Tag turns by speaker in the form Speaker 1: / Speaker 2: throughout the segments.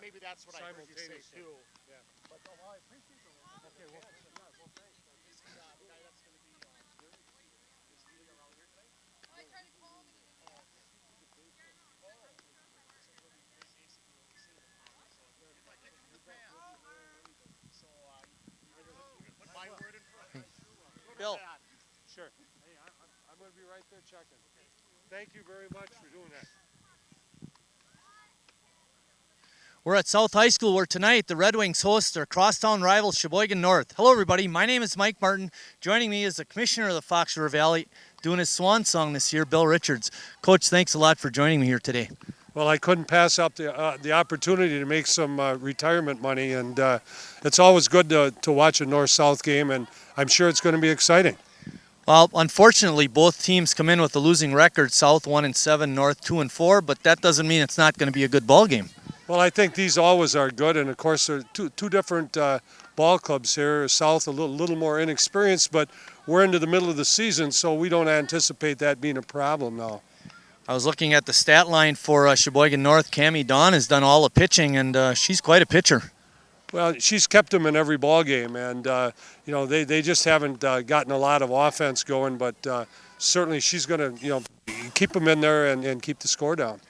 Speaker 1: maybe that's what I heard you say too.
Speaker 2: Yeah. But I appreciate the okay, well, thanks.
Speaker 1: The guy that's going to be is he around here tonight?
Speaker 3: Well, I tried to call him and he didn't answer.
Speaker 1: So you're gonna put my word in front.
Speaker 2: Bill. Sure. Hey, I'm going to be right there checking. Okay. Thank you very much for doing that.
Speaker 4: We're at South High School where tonight the Red Wings host their crosstown rivals Sheboygan North. Hello everybody, my name is Mike Martin. Joining me is the Commissioner of the Fox River Valley doing his swan song this year, Bill Richards. Coach, thanks a lot for joining me here today.
Speaker 2: Well, I couldn't pass up the opportunity to make some retirement money, and it's always good to watch a North-South game, and I'm sure it's going to be exciting.
Speaker 4: Well, unfortunately, both teams come in with a losing record, South 1-7, North 2-4, but that doesn't mean it's not going to be a good ball game.
Speaker 2: Well, I think these always are good, and of course there are two different ball clubs here. South a little more inexperienced, but we're into the middle of the season, so we don't anticipate that being a problem now.
Speaker 4: I was looking at the stat line for Sheboygan North. Cammie Dawn has done all the pitching, and she's quite a pitcher.
Speaker 2: Well, she's kept them in every ball game, and they just haven't gotten a lot of offense going, but certainly she's going to keep them in there and keep the score down.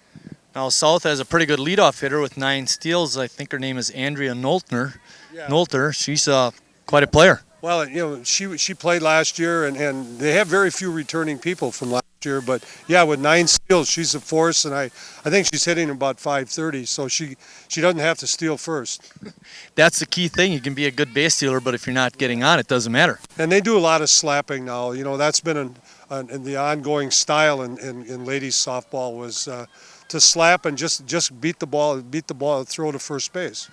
Speaker 4: Now South has a pretty good leadoff hitter with 9 steals. I think her name is Andrea Nolter.
Speaker 2: Yeah.
Speaker 4: Nolter. She's quite a player.
Speaker 2: Well, she played last year, and they have very few returning people from last year. But yeah, with 9 steals, she's a force, and I think she's hitting about .530, so she doesn't have to steal first.
Speaker 4: That's the key thing. You can be a good base stealer, but if you're not getting on, it doesn't matter.
Speaker 2: And they do a lot of slapping now. That's been in the ongoing style in ladies softball was to slap and just beat the ball, throw to first base.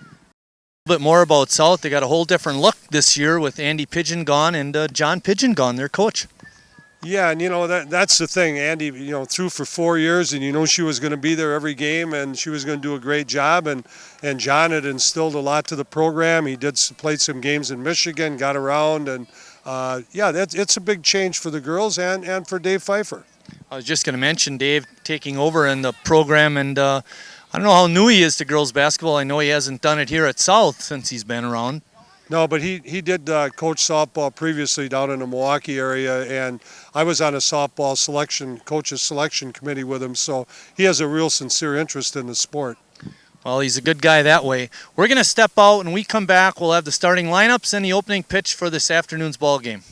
Speaker 4: A bit more about South. They got a whole different look this year with Andy Pigeon gone and John Pigeon gone, their coach.
Speaker 2: Yeah, and that's the thing. Andy, threw for 4 years, and she was going to be there every game, and she was going to do a great job. And John had instilled a lot to the program. He played some games in Michigan, got around, and it's a big change for the girls and for Dave Pfeiffer.
Speaker 4: I was just going to mention Dave taking over in the program, and I don't know how new he is to girls basketball. I know he hasn't done it here at South since he's been around.
Speaker 2: No, but he did coach softball previously down in the Milwaukee area, and I was on a softball coaches selection committee with him, so he has a real sincere interest in the sport.
Speaker 4: Well, he's a good guy that way. We're going to step out, and when we come back, we'll have the starting lineups and the opening pitch for this afternoon's ball game.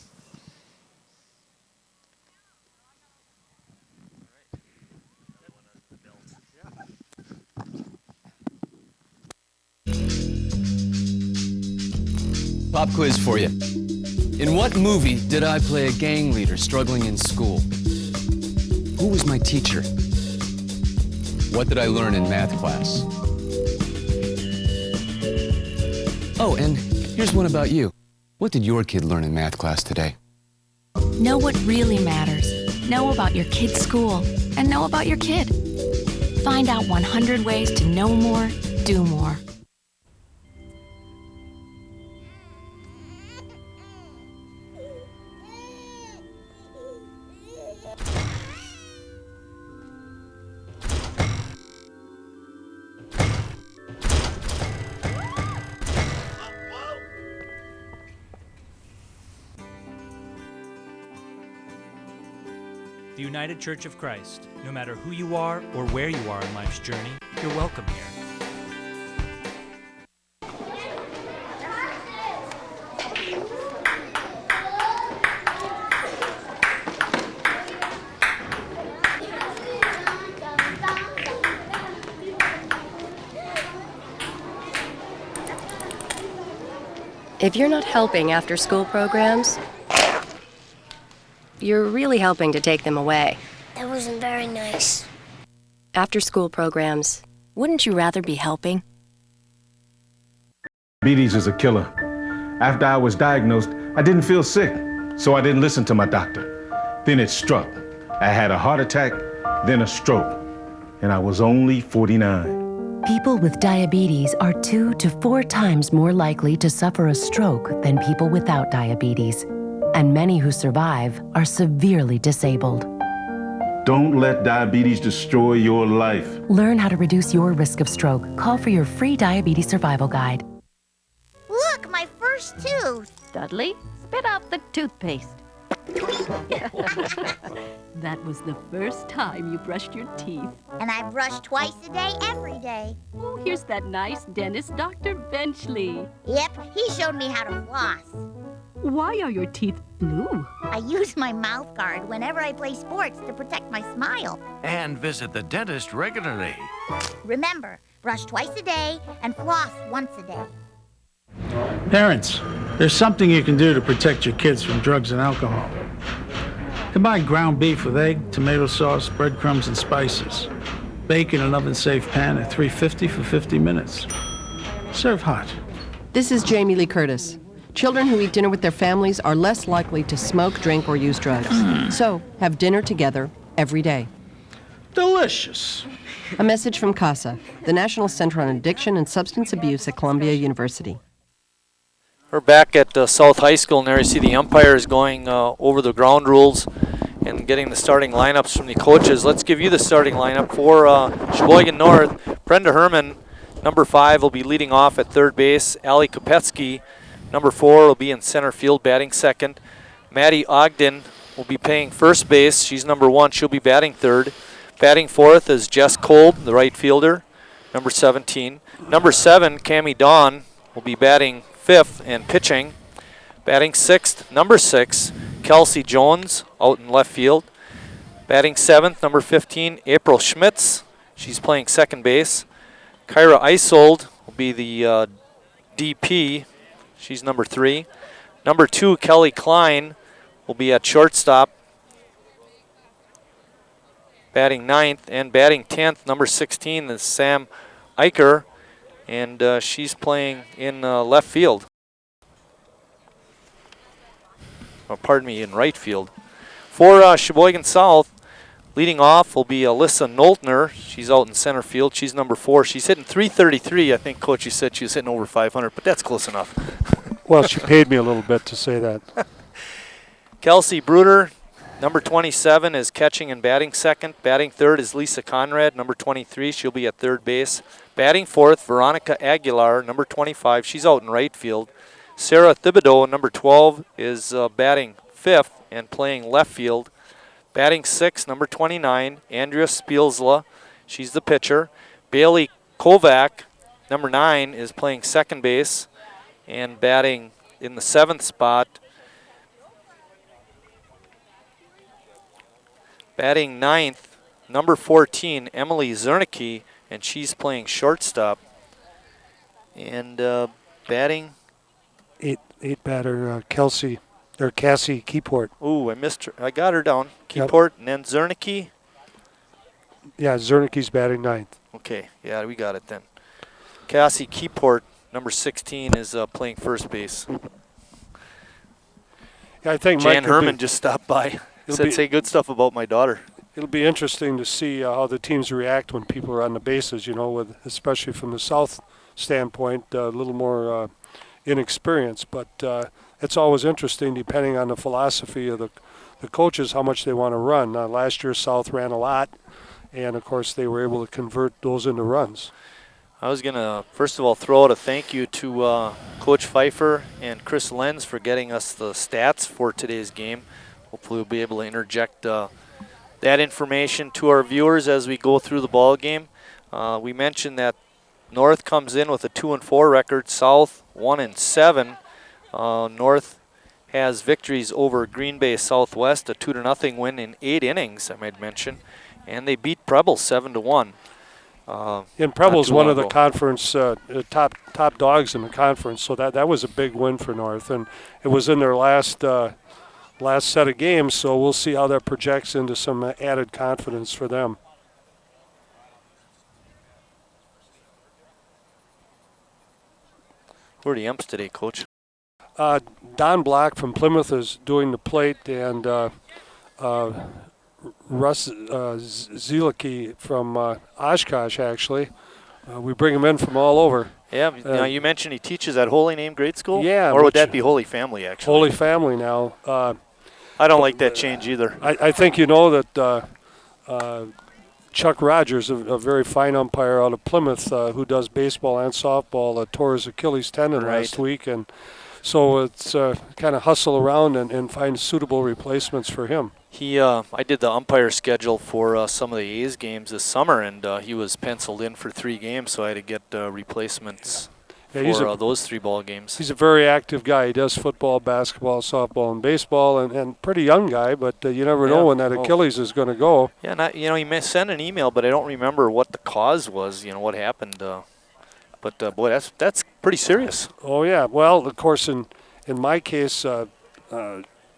Speaker 5: Pop quiz for you. In what movie did I play a gang leader struggling in school? Who was my teacher? What did I learn in math class? Oh, and here's one about you. What did your kid learn in math class today?
Speaker 6: Know what really matters. Know about your kid's school and know about your kid. Find out 100 ways to know more, do more.
Speaker 7: The United Church of Christ. No matter who you are or where you are in life's journey, you're welcome here.
Speaker 8: If you're not helping after-school programs, you're really helping to take them away.
Speaker 9: That wasn't very nice.
Speaker 8: After-school programs, wouldn't you rather be helping?
Speaker 10: Diabetes is a killer. After I was diagnosed, I didn't feel sick, so I didn't listen to my doctor. Then it struck. I had a heart attack, then a stroke, and I was only 49.
Speaker 11: People with diabetes are 2 to 4 times more likely to suffer a stroke than people without diabetes. And many who survive are severely disabled.
Speaker 10: Don't let diabetes destroy your life.
Speaker 11: Learn how to reduce your risk of stroke. Call for your free diabetes survival guide.
Speaker 9: Look, my first tooth.
Speaker 12: Dudley, spit out the toothpaste. That was the first time you brushed your teeth.
Speaker 9: And I brush twice a day, every day.
Speaker 12: Oh, here's that nice dentist, Dr. Benchley.
Speaker 9: Yep, he showed me how to floss.
Speaker 12: Why are your teeth blue?
Speaker 9: I use my mouth guard whenever I play sports to protect my smile.
Speaker 13: And visit the dentist regularly.
Speaker 9: Remember, brush twice a day and floss once a day.
Speaker 14: Parents, there's something you can do to protect your kids from drugs and alcohol. Combine ground beef with egg, tomato sauce, breadcrumbs, and spices. Bake in an oven-safe pan at 350 for 50 minutes. Serve hot.
Speaker 15: This is Jamie Lee Curtis. Children who eat dinner with their families are less likely to smoke, drink, or use drugs. So, have dinner together every day.
Speaker 14: Delicious.
Speaker 15: A message from CASA, the National Center on Addiction and Substance Abuse at Columbia University.
Speaker 4: We're back at South High School, and there you see the umpires going over the ground rules and getting the starting lineups from the coaches. Let's give you the starting lineup for Sheboygan North. Brenda Herman, number 5, will be leading off at third base. Allie Kopetsky, number 4, will be in center field, batting second. Maddie Ogden will be playing first base. She's number 1. She'll be batting third. Batting fourth is Jess Kolb, the right fielder, number 17. Number 7, Cammie Dawn, will be batting fifth and pitching. Batting sixth, number 6, Kelsey Jones, out in left field. Batting seventh, number 15, April Schmitz. She's playing second base. Kyra Isold will be the DP. She's number 3. Number 2, Kelly Klein, will be at shortstop. Batting ninth, and batting 10th, number 16 is Sam Eicher, and she's playing in left field. Oh, pardon me, in right field. For Sheboygan South, leading off will be Alyssa Noltner. She's out in center field. She's number 4. She's hitting .333. I think Coach, you said she was hitting over 500, but that's close enough.
Speaker 2: Well, she paid me a little bit to say that.
Speaker 4: Kelsey Bruder, number 27, is catching and batting second. Batting third is Lisa Conrad, number 23. She'll be at third base. Batting fourth, Veronica Aguilar, number 25. She's out in right field. Sarah Thibodeau, number 12, is batting fifth and playing left field. Batting sixth, number 29, Andrea Spielzla. She's the pitcher. Bailey Kovac, number 9, is playing second base and batting in the 7th spot. Batting ninth, number 14, Emily Zernicke, and she's playing shortstop. And batting.
Speaker 2: Eight batter, Cassie Keyport.
Speaker 4: Ooh, I missed her. I got her down. Keyport, and then Zernicke.
Speaker 2: Yeah, Zernicke's batting ninth.
Speaker 4: Okay, yeah, we got it then. Cassie Keyport, number 16, is playing first base.
Speaker 2: Yeah, I think
Speaker 4: Jan Herman just stopped by. Say good stuff about my daughter.
Speaker 2: It'll be interesting to see how the teams react when people are on the bases, with especially from the South standpoint, a little more inexperience. But it's always interesting depending on the philosophy of the coaches, how much they want to run. Last year, South ran a lot, and, of course, they were able to convert those into runs.
Speaker 4: I was going to, first of all, throw out a thank you to Coach Pfeiffer and Chris Lenz for getting us the stats for today's game. Hopefully we'll be able to interject that information to our viewers as we go through the ball game. We mentioned that North comes in with a 2-4 record, South 1-7. North has victories over Green Bay Southwest, a 2-0 win in 8 innings, I might mention, and they beat Preble 7-1.
Speaker 2: And Preble's one of the conference top dogs in the conference, so that was a big win for North, and it was in their last set of games, so we'll see how that projects into some added confidence for them.
Speaker 4: Who are the umps today, Coach?
Speaker 2: Don Block from Plymouth is doing the plate, and Russ Zielicki from Oshkosh, actually. We bring him in from all over.
Speaker 4: Yeah, now you mentioned he teaches at Holy Name Grade School?
Speaker 2: Yeah.
Speaker 4: Or would that be Holy Family, actually?
Speaker 2: Holy Family now.
Speaker 4: I don't like that change either.
Speaker 2: I think you know that Chuck Rogers, a very fine umpire out of Plymouth, who does baseball and softball, tore his Achilles tendon last week, and so it's kind of hustle around and find suitable replacements for him.
Speaker 4: I did the umpire schedule for some of the A's games this summer, and he was penciled in for 3 games, so I had to get replacements for those 3 ball games.
Speaker 2: He's a very active guy. He does football, basketball, softball, and baseball, and pretty young guy, but you never know when that Achilles is going to go.
Speaker 4: Yeah, and he may send an email, but I don't remember what the cause was, what happened. But boy, that's pretty serious.
Speaker 2: Oh, yeah. Well, of course, in my case, it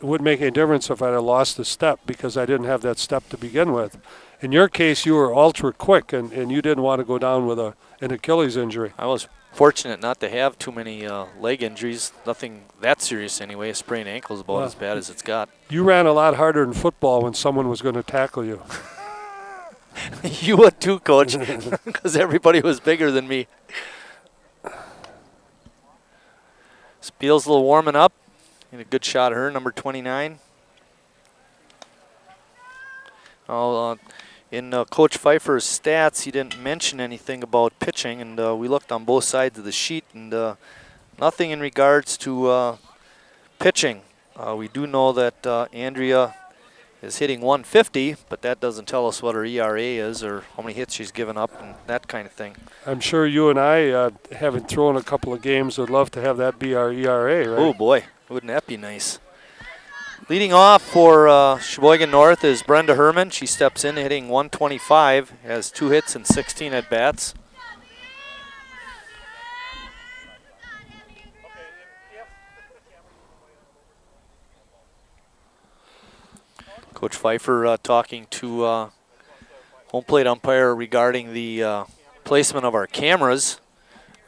Speaker 2: wouldn't make any difference if I had lost a step because I didn't have that step to begin with. In your case, you were ultra quick, and you didn't want to go down with an Achilles injury.
Speaker 4: I was fortunate not to have too many leg injuries. Nothing that serious anyway. A sprained ankle is about as bad as it's got.
Speaker 2: You ran a lot harder in football when someone was going to tackle you.
Speaker 4: You would too, Coach, because everybody was bigger than me. Spiel's a little warming up. And a good shot of her, number 29. In Coach Pfeiffer's stats, he didn't mention anything about pitching, and we looked on both sides of the sheet, and nothing in regards to pitching. We do know that Andrea is hitting 150, but that doesn't tell us what her ERA is or how many hits she's given up and that kind of thing.
Speaker 2: I'm sure you and I, having thrown a couple of games, would love to have that be our ERA, right?
Speaker 4: Oh, boy. Wouldn't that be nice? Leading off for Sheboygan North is Brenda Herman. She steps in hitting 125, has 2 hits and 16 at-bats. Coach Pfeiffer talking to home plate umpire regarding the placement of our cameras.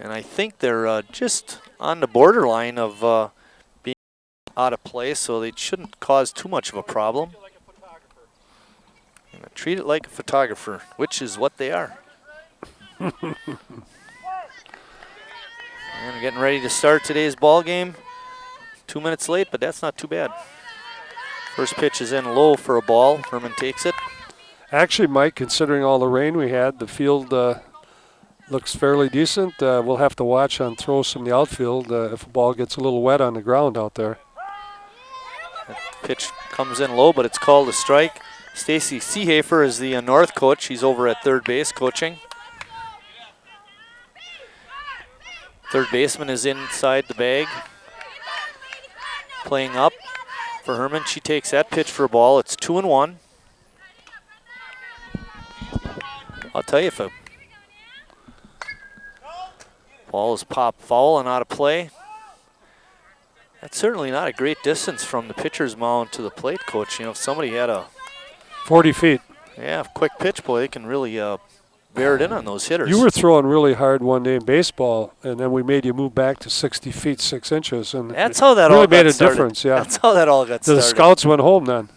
Speaker 4: And I think they're just on the borderline of being out of place, so they shouldn't cause too much of a problem. Treat it like a photographer, which is what they are. And getting ready to start today's ball game. 2 minutes late, but that's not too bad. First pitch is in low for a ball. Herman takes it.
Speaker 2: Actually, Mike, considering all the rain we had, the field looks fairly decent. We'll have to watch on throws from the outfield if a ball gets a little wet on the ground out there.
Speaker 4: That pitch comes in low, but it's called a strike. Stacy Seehafer is the North coach. He's over at third base coaching. Third baseman is inside the bag. Playing up for Herman. She takes that pitch for a ball. It's 2-1. I'll tell you, if a ball is popped foul and out of play, that's certainly not a great distance from the pitcher's mound to the plate, Coach. You know, if somebody had a
Speaker 2: 40 feet.
Speaker 4: Yeah, quick pitch, boy, they can really bear it in on those hitters.
Speaker 2: You were throwing really hard one day in baseball, and then we made you move back to 60 feet, 6 inches. And
Speaker 4: that's how that
Speaker 2: really
Speaker 4: all
Speaker 2: made
Speaker 4: got
Speaker 2: a
Speaker 4: started.
Speaker 2: difference, yeah.
Speaker 4: That's how that all got started.
Speaker 2: The scouts went home then.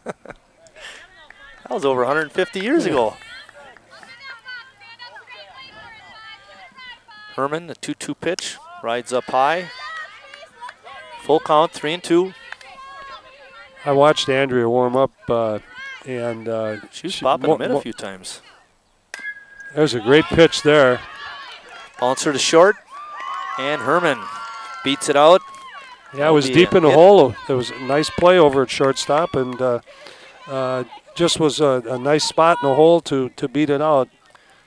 Speaker 4: That was over 150 years ago. Herman, the 2-2 pitch, rides up high. Full count, 3-2.
Speaker 2: I watched Andrea warm up, and
Speaker 4: she was popping them in a few times.
Speaker 2: There's a great pitch there.
Speaker 4: Bouncer to short, and Herman beats it out.
Speaker 2: Yeah, it was deep in the hole. There was a nice play over at shortstop, and just was a nice spot in the hole to beat it out.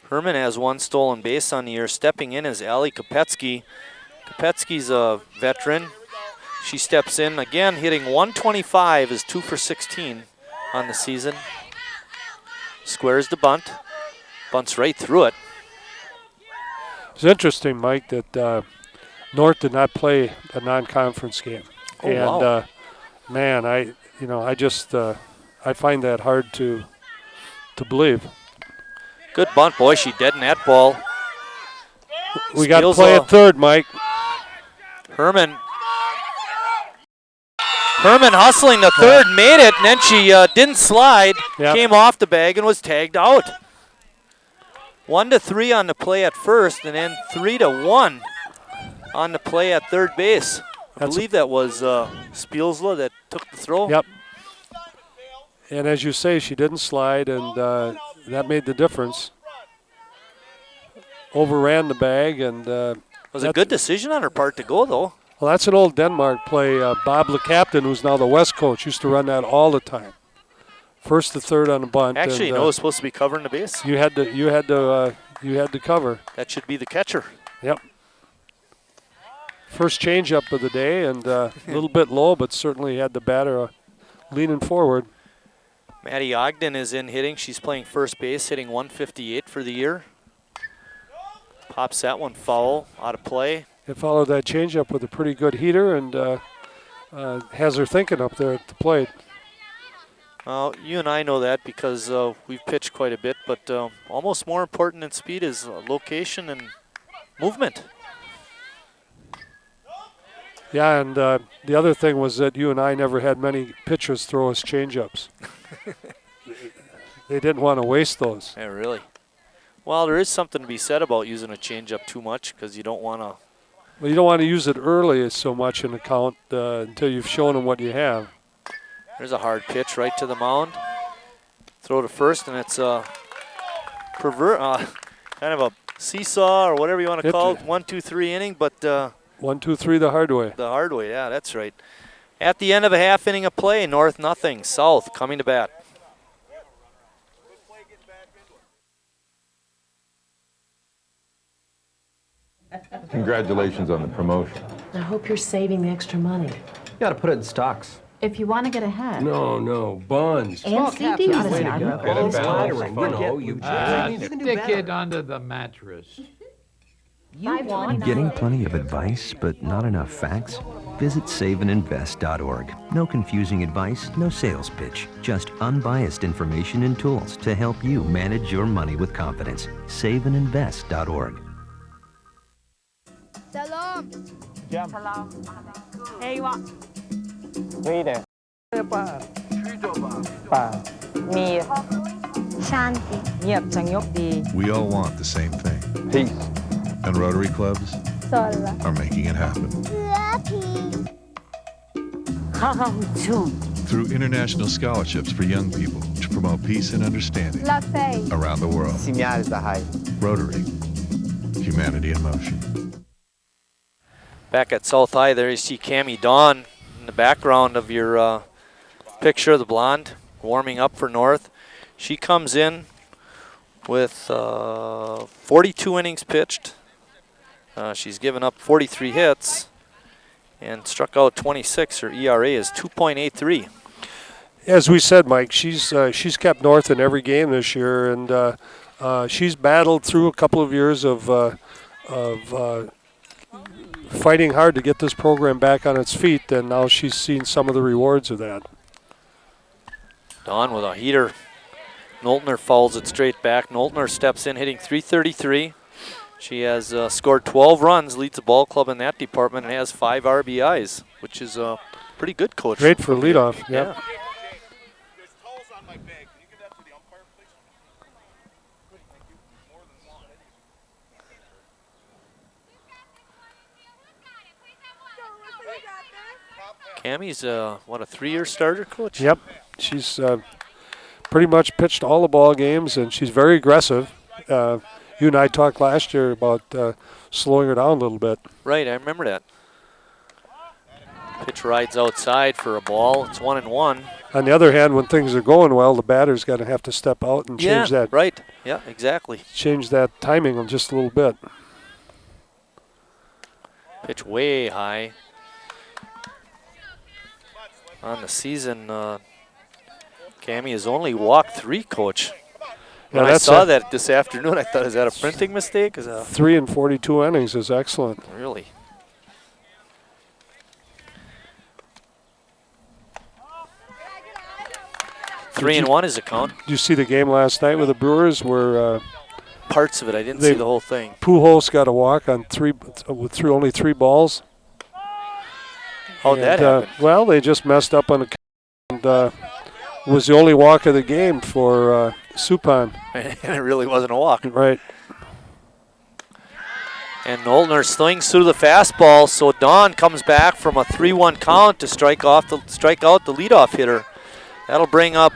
Speaker 4: Herman has 1 stolen base on the year. Stepping in is Allie Kopetsky. Kopetsky's a veteran. She steps in again, hitting 125, is 2 for 16 on the season. Squares the bunt. Bunts right through it.
Speaker 2: It's interesting, Mike, that North did not play a non-conference game.
Speaker 4: Oh,
Speaker 2: and
Speaker 4: wow.
Speaker 2: Man, I find that hard to believe.
Speaker 4: Good bunt, boy. She deadened that ball.
Speaker 2: We got to play at third, Mike.
Speaker 4: Herman hustling to third, made it, and then she didn't slide, came off the bag and was tagged out. 1-3 on the play at first, and then 3-1 on the play at third base. I believe that was Spielsla that took the throw.
Speaker 2: Yep. And as you say, she didn't slide, and that made the difference. Overran the bag, and
Speaker 4: it was a good decision on her part to go, though.
Speaker 2: Well, that's an old Denmark play. Bob LeCaptain, who's now the West coach, used to run that all the time. First to third on the bunt.
Speaker 4: Actually,
Speaker 2: and,
Speaker 4: it was supposed to be covering the base.
Speaker 2: You had to cover.
Speaker 4: That should be the catcher.
Speaker 2: Yep. First changeup of the day, and a little bit low, but certainly had the batter leaning forward.
Speaker 4: Maddie Ogden is in hitting. She's playing first base, hitting 158 for the year. Pops that one foul, out of play.
Speaker 2: It followed that changeup with a pretty good heater, and has her thinking up there at the plate.
Speaker 4: You and I know that because we've pitched quite a bit, but almost more important than speed is location and movement.
Speaker 2: Yeah, and the other thing was that you and I never had many pitchers throw us changeups. They didn't want to waste those.
Speaker 4: Yeah, really. Well, there is something to be said about using a changeup too much because you don't want to.
Speaker 2: Well, you don't want to use it early so much in the count until you've shown them what you have.
Speaker 4: There's a hard pitch right to the mound. Throw to first, and it's a kind of a seesaw or whatever you want to call it. 1, 2, 3 inning, but
Speaker 2: 1, 2, 3 the hard way.
Speaker 4: The hard way, yeah, that's right. At the end of a half inning of play, North nothing, South coming to bat.
Speaker 16: Congratulations on the promotion.
Speaker 11: I hope you're saving the extra money.
Speaker 17: You got to put it in stocks.
Speaker 18: If you want to get ahead.
Speaker 16: No, bonds.
Speaker 18: And CDs.
Speaker 16: Way to go.
Speaker 17: Bonds,
Speaker 16: lottery,
Speaker 19: Stick it under the mattress.
Speaker 20: Getting plenty of advice, but not enough facts? Visit saveandinvest.org. No confusing advice, no sales pitch. Just unbiased information and tools to help you manage your money with confidence. Saveandinvest.org.
Speaker 3: Salam.
Speaker 21: Salam.
Speaker 3: Hey, what?
Speaker 21: Reader. Mir. Shanti.
Speaker 22: We all want the same thing.
Speaker 21: Peace.
Speaker 22: And Rotary clubs are making it happen. Through international scholarships for young people to promote peace and understanding around the world. Rotary. Humanity in motion.
Speaker 4: Back at South High there you see Cammie Dawn in the background of your picture of the blonde warming up for North. She comes in with 42 innings pitched. She's given up 43 hits and struck out 26. Her ERA is 2.83.
Speaker 2: As we said, Mike, she's kept North in every game this year, and she's battled through a couple of years of fighting hard to get this program back on its feet, and now she's seen some of the rewards of that.
Speaker 4: Dawn with a heater. Noltner fouls it straight back. Noltner steps in hitting .333. She has scored 12 runs, leads the ball club in that department, and has 5 RBIs, which is pretty good, Coach.
Speaker 2: Great for leadoff,
Speaker 4: yeah. Cammie's a 3-year starter, Coach?
Speaker 2: Yep. She's pretty much pitched all the ball games, and she's very aggressive. You and I talked last year about slowing her down a little bit.
Speaker 4: Right, I remember that. Pitch rides outside for a ball. It's 1-1.
Speaker 2: On the other hand, when things are going well, the batter's got to have to step out and change that.
Speaker 4: Right. Yeah, exactly.
Speaker 2: Change that timing just a little bit.
Speaker 4: Pitch way high. On the season, Cammie has only walked 3, Coach. When I saw that this afternoon, I thought, is that a printing mistake?
Speaker 2: 3 in 42 innings is excellent.
Speaker 4: Really? Three and 1 is the count.
Speaker 2: Did you see the game last night with the Brewers where
Speaker 4: parts of it, I didn't see the whole thing.
Speaker 2: Pujols got a walk on through only 3 balls.
Speaker 4: How'd that happen?
Speaker 2: Well, they just messed up on the and was the only walk of the game for Supan.
Speaker 4: And it really wasn't a walk.
Speaker 2: Right.
Speaker 4: And Noltner slings through the fastball, so Dawn comes back from a 3-1 count to strike out the leadoff hitter. That'll bring up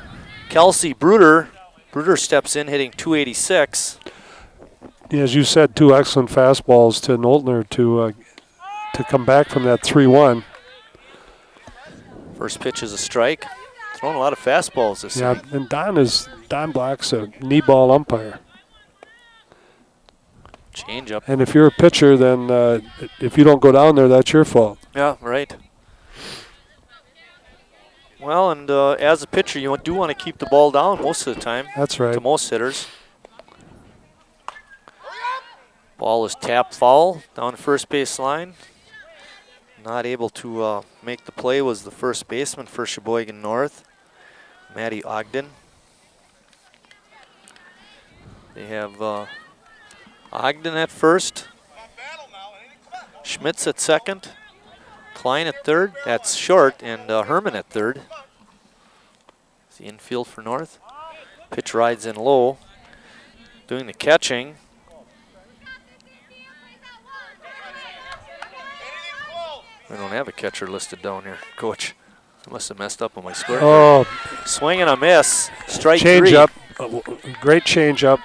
Speaker 4: Kelsey Bruder. Bruder steps in hitting 286.
Speaker 2: As you said, 2 excellent fastballs to Noltner to come back from that 3-1.
Speaker 4: First pitch is a strike. Throwing a lot of fastballs this
Speaker 2: Yeah,
Speaker 4: inning.
Speaker 2: and Don Black's a knee ball umpire.
Speaker 4: Change up.
Speaker 2: And if you're a pitcher, then if you don't go down there, that's your fault.
Speaker 4: Yeah, right. Well, and as a pitcher, you do want to keep the ball down most of the time.
Speaker 2: That's right.
Speaker 4: To most hitters. Ball is tapped foul down the first base line. Not able to make the play was the first baseman for Sheboygan North, Matty Ogden. They have Ogden at first, Schmitz at second, Klein at third, that's short, and Herman at third. It's the infield for North. Pitch rides in low. Doing the catching. I don't have a catcher listed down here, Coach. I must have messed up on my score.
Speaker 2: Oh.
Speaker 4: Swing and a miss. Strike
Speaker 2: change
Speaker 4: 3.
Speaker 2: Up. Great change up.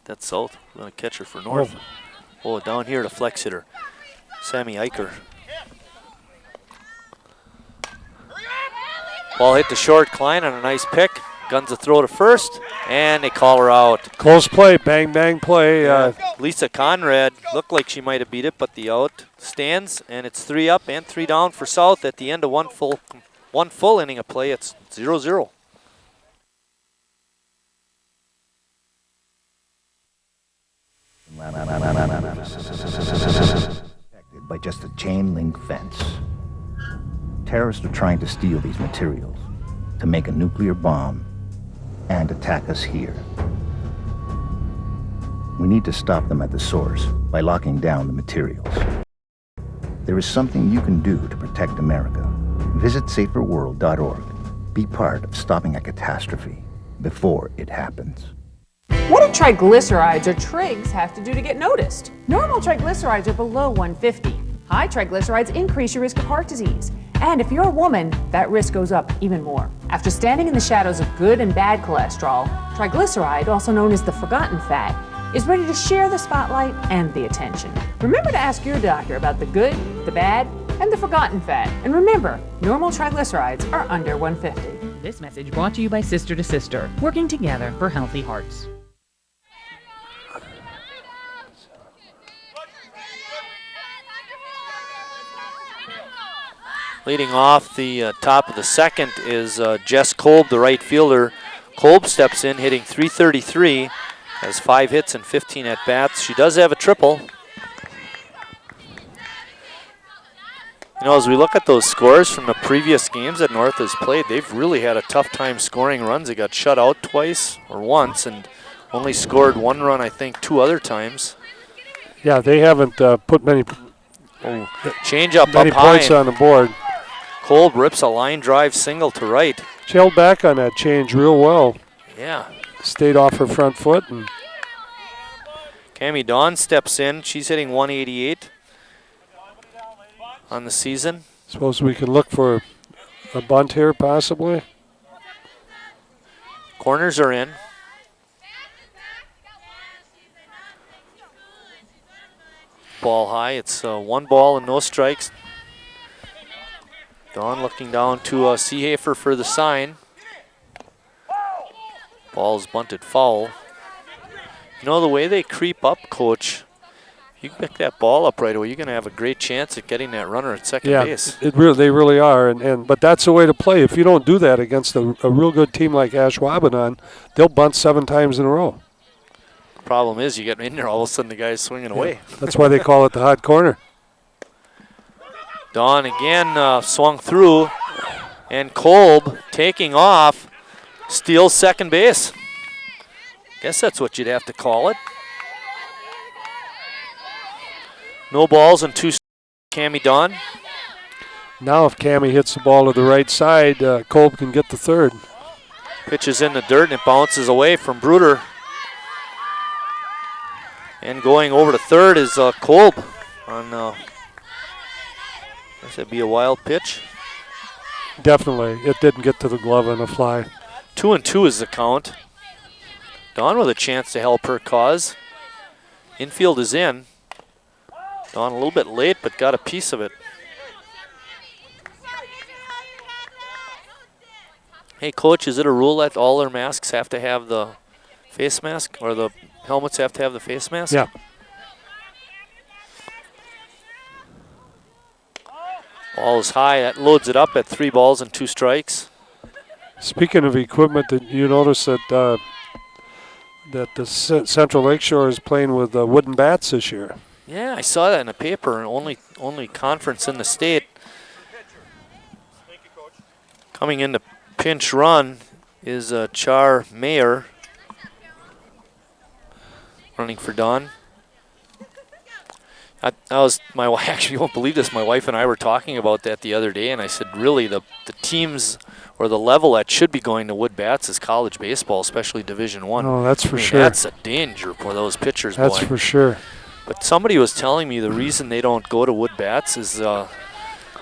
Speaker 4: That's South. We're going to catcher for North. Oh, down here, the flex hitter, Sammy Eicher. Ball hit the short. Klein on a nice pick. Guns a throw to first, and they call her out.
Speaker 2: Close play, bang, bang play.
Speaker 4: Lisa Conrad looked like she might have beat it, but the out stands, and it's 3 up and 3 down for South at the end of one full inning of play. It's 0-0.
Speaker 1: By just a chain link fence. Terrorists are trying to steal these materials to make a nuclear bomb and attack us here. We need to stop them at the source by locking down the materials. There is something you can do to protect America. Visit saferworld.org. Be part of stopping a catastrophe before it happens.
Speaker 5: What do triglycerides or trigs have to do to get noticed? Normal triglycerides are below 150. High triglycerides increase your risk of heart disease. And if you're a woman, that risk goes up even more. After standing in the shadows of good and bad cholesterol, triglyceride, also known as the forgotten fat, is ready to share the spotlight and the attention. Remember to ask your doctor about the good, the bad, and the forgotten fat. And remember, normal triglycerides are under 150.
Speaker 23: This message brought to you by Sister to Sister, working together for healthy hearts.
Speaker 4: Leading off the top of the second is Jess Kolb, the right fielder. Kolb steps in, hitting .333, has 5 hits and 15 at-bats. She does have a triple. You know, as we look at those scores from the previous games that North has played, they've really had a tough time scoring runs. They got shut out twice or once and only scored 1 run, I think, 2 other times.
Speaker 2: Yeah, they haven't put many
Speaker 4: change up
Speaker 2: many
Speaker 4: up high.
Speaker 2: points on the board.
Speaker 4: Kolb rips a line drive single to right.
Speaker 2: She held back on that change real well.
Speaker 4: Yeah.
Speaker 2: Stayed off her front foot. And
Speaker 4: Cammie Dawn steps in. She's hitting .188 on the season.
Speaker 2: Suppose we can look for a bunt here, possibly.
Speaker 4: Corners are in. Ball high. It's 1 ball and no strikes. Dawn looking down to Seehafer for the sign. Ball's bunted foul. You know, the way they creep up, Coach, if you pick that ball up right away, you're going to have a great chance at getting that runner at second base.
Speaker 2: They really are. But that's the way to play. If you don't do that against a real good team like Ashwaubenon, they'll bunt 7 times in a row.
Speaker 4: Problem is, you get in there, all of a sudden the guy's swinging away.
Speaker 2: That's why they call it the hot corner.
Speaker 4: Dawn again swung through, and Kolb taking off, steals second base. Guess that's what you'd have to call it. No balls and 2 Cammie Dawn.
Speaker 2: Now if Cammie hits the ball to the right side, Kolb can get the third.
Speaker 4: Pitches in the dirt and it bounces away from Bruder. And going over to third is Kolb on Should that be a wild pitch?
Speaker 2: Definitely. It didn't get to the glove on the fly.
Speaker 4: 2-2 is the count. Dawn with a chance to help her cause. Infield is in. Dawn a little bit late, but got a piece of it. Hey, Coach, is it a rule that all their masks have to have the face mask, or the helmets have to have the face mask?
Speaker 2: Yeah.
Speaker 4: Ball is high. That loads it up at 3 balls and 2 strikes.
Speaker 2: Speaking of equipment, did you notice that the Central Lakeshore is playing with wooden bats this year?
Speaker 4: Yeah, I saw that in the paper. Only conference in the state. Coming into pinch run is Char Mayer running for Dawn. Actually, you won't believe this, my wife and I were talking about that the other day, and I said, really, the teams or the level that should be going to wood bats is college baseball, especially Division I.
Speaker 2: Oh, that's for sure.
Speaker 4: That's a danger for those pitchers,
Speaker 2: That's
Speaker 4: boy.
Speaker 2: for sure.
Speaker 4: But somebody was telling me the reason they don't go to wood bats is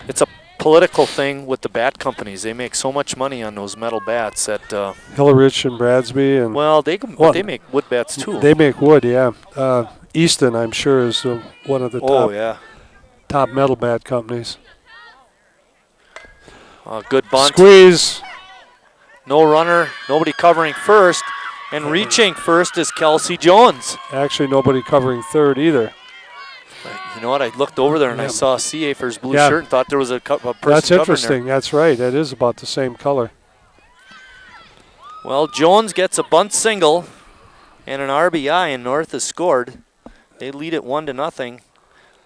Speaker 4: it's a political thing with the bat companies. They make so much money on those metal bats that
Speaker 2: Hillerich and Bradsby and
Speaker 4: well, they make wood bats too.
Speaker 2: They make wood, yeah. Easton, I'm sure, is one of the top metal bat companies.
Speaker 4: Good bunt.
Speaker 2: Squeeze.
Speaker 4: No runner. Nobody covering first, and reaching first is Kelsey Jones.
Speaker 2: Actually, nobody covering third either.
Speaker 4: You know what? I looked over there and I saw Seafer's blue shirt and thought there was a person
Speaker 2: That's interesting.
Speaker 4: covering there.
Speaker 2: That's right. That is about the same color.
Speaker 4: Well, Jones gets a bunt single and an RBI, and North has scored. They lead it 1-0.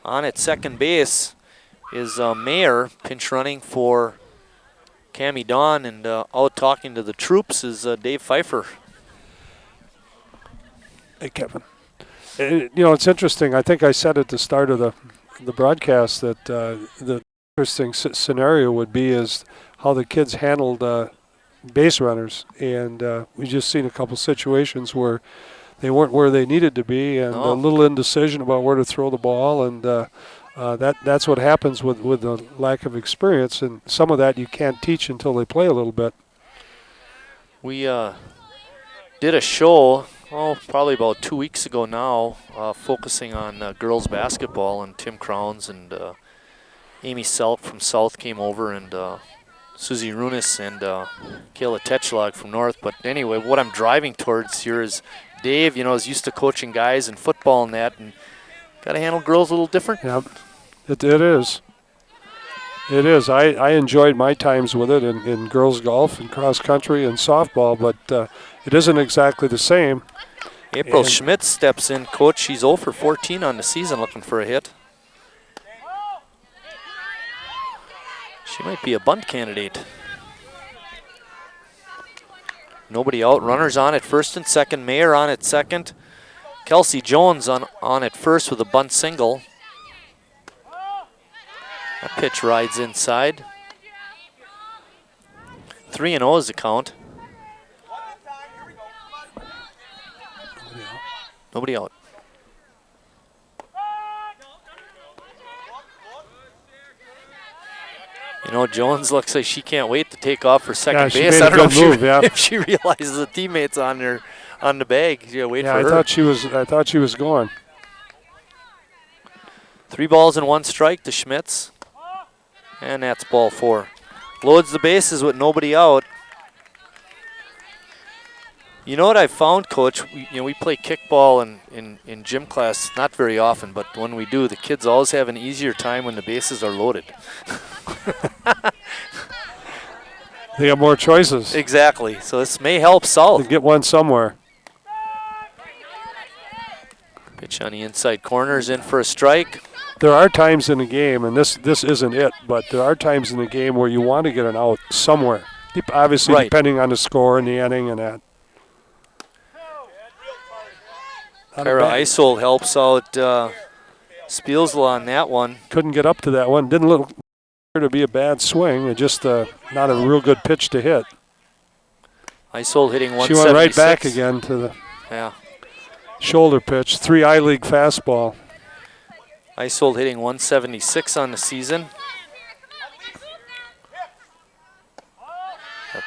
Speaker 4: On at second base is Mayer, pinch running for Cammie Dawn, and out talking to the troops is Dave Pfeiffer.
Speaker 2: Hey, Kevin. It's interesting. I think I said at the start of the broadcast that the interesting scenario would be is how the kids handled base runners, and we just seen a couple situations where they weren't where they needed to be, and a little indecision about where to throw the ball, and that's what happens with the lack of experience, and some of that you can't teach until they play a little bit.
Speaker 4: We did a show, probably about 2 weeks ago now, focusing on girls basketball, and Tim Crowns and Amy Selk from South came over, and Susie Runis and Kayla Tetschlag from North. But anyway, what I'm driving towards here is Dave, is used to coaching guys in football and that, and got to handle girls a little different.
Speaker 2: Yeah, it is. It is. I enjoyed my times with it in girls golf and cross country and softball, but it isn't exactly the same.
Speaker 4: April Schmidt steps in, coach. She's 0 for 14 on the season, looking for a hit. She might be a bunt candidate. Nobody out. Runners on at first and second. Mayer on at second. Kelsey Jones on at first with a bunt single. That pitch rides inside. 3-0 is the count. Nobody out. Jones looks like she can't wait to take off for second base. I don't know if she realizes the teammates on the bag. Yeah, wait for her.
Speaker 2: I thought she was going.
Speaker 4: 3 balls and 1 strike to Schmitz, and that's ball 4. Loads the bases with nobody out. You know what I found, Coach? We play kickball in gym class not very often, but when we do, the kids always have an easier time when the bases are loaded.
Speaker 2: They have more choices.
Speaker 4: Exactly. So this may help South.
Speaker 2: They get one somewhere.
Speaker 4: Pitch on the inside corner is in for a strike.
Speaker 2: There are times in the game, and this isn't it, but there are times in the game where you want to get an out somewhere. Obviously, depending on the score and the inning and that.
Speaker 4: Kyra Isold helps out Spielsla on that one.
Speaker 2: Couldn't get up to that one. Didn't look to be a bad swing. It just not a real good pitch to hit.
Speaker 4: Isold hitting 176.
Speaker 2: She went right back again to the shoulder pitch. 3 I-League fastball.
Speaker 4: Isold hitting 176 on the season.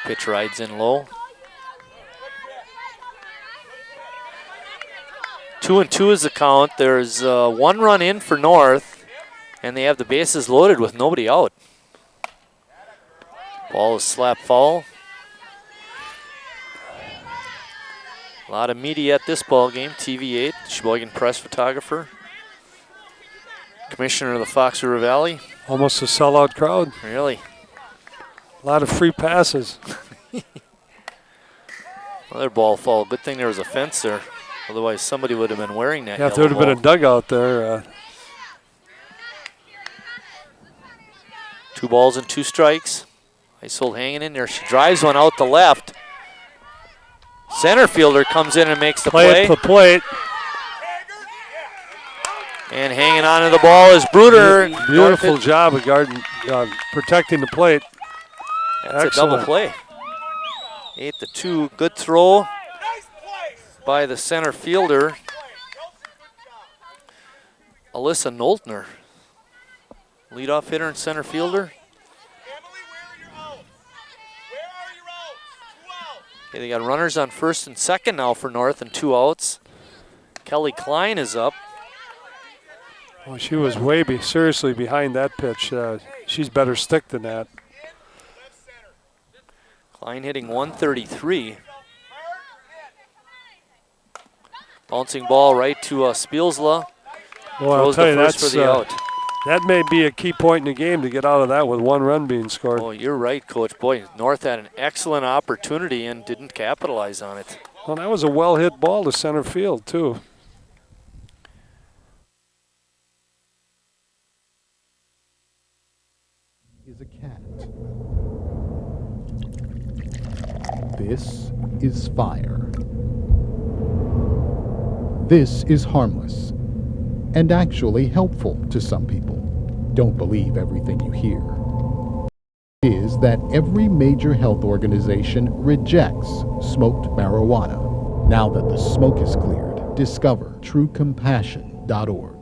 Speaker 4: Pitch rides in low. 2-2 is the count. There's 1 run in for North, and they have the bases loaded with nobody out. Ball is slap foul. A lot of media at this ball game. TV8, Sheboygan press photographer. Commissioner of the Fox River Valley.
Speaker 2: Almost a sellout crowd.
Speaker 4: Really?
Speaker 2: A lot of free passes.
Speaker 4: Another ball foul. Good thing there was a fence there. Otherwise, somebody would have been wearing that.
Speaker 2: Yeah, if there would have been a dugout there.
Speaker 4: 2 balls and 2 strikes. Isold hanging in there. She drives one out to left. Center fielder comes in and makes the play.
Speaker 2: At the plate.
Speaker 4: And hanging on to the ball is Bruder.
Speaker 2: Beautiful job of protecting the plate.
Speaker 4: That's
Speaker 2: Excellent.
Speaker 4: a double play. 8-2. Good throw by the center fielder, Alyssa Noltner. Leadoff hitter and center fielder. Okay, they got runners on first and second now for North and 2 outs. Kelly Klein is up.
Speaker 2: Well, she was seriously behind that pitch. She's better stick than that.
Speaker 4: Klein hitting 133. Bouncing ball right to Spielsla.
Speaker 2: Well, I'll
Speaker 4: Throws
Speaker 2: tell
Speaker 4: the
Speaker 2: you,
Speaker 4: first for the out.
Speaker 2: that may be a key point in the game to get out of that with 1 run being scored.
Speaker 4: Oh, you're right, Coach. Boy, North had an excellent opportunity and didn't capitalize on it.
Speaker 2: Well, that was a well-hit ball to center field, too.
Speaker 6: Is a cat. This is fire. This is harmless and actually helpful to some people. Don't believe everything you hear. Is that every major health organization rejects smoked marijuana. Now that the smoke is cleared, discover truecompassion.org.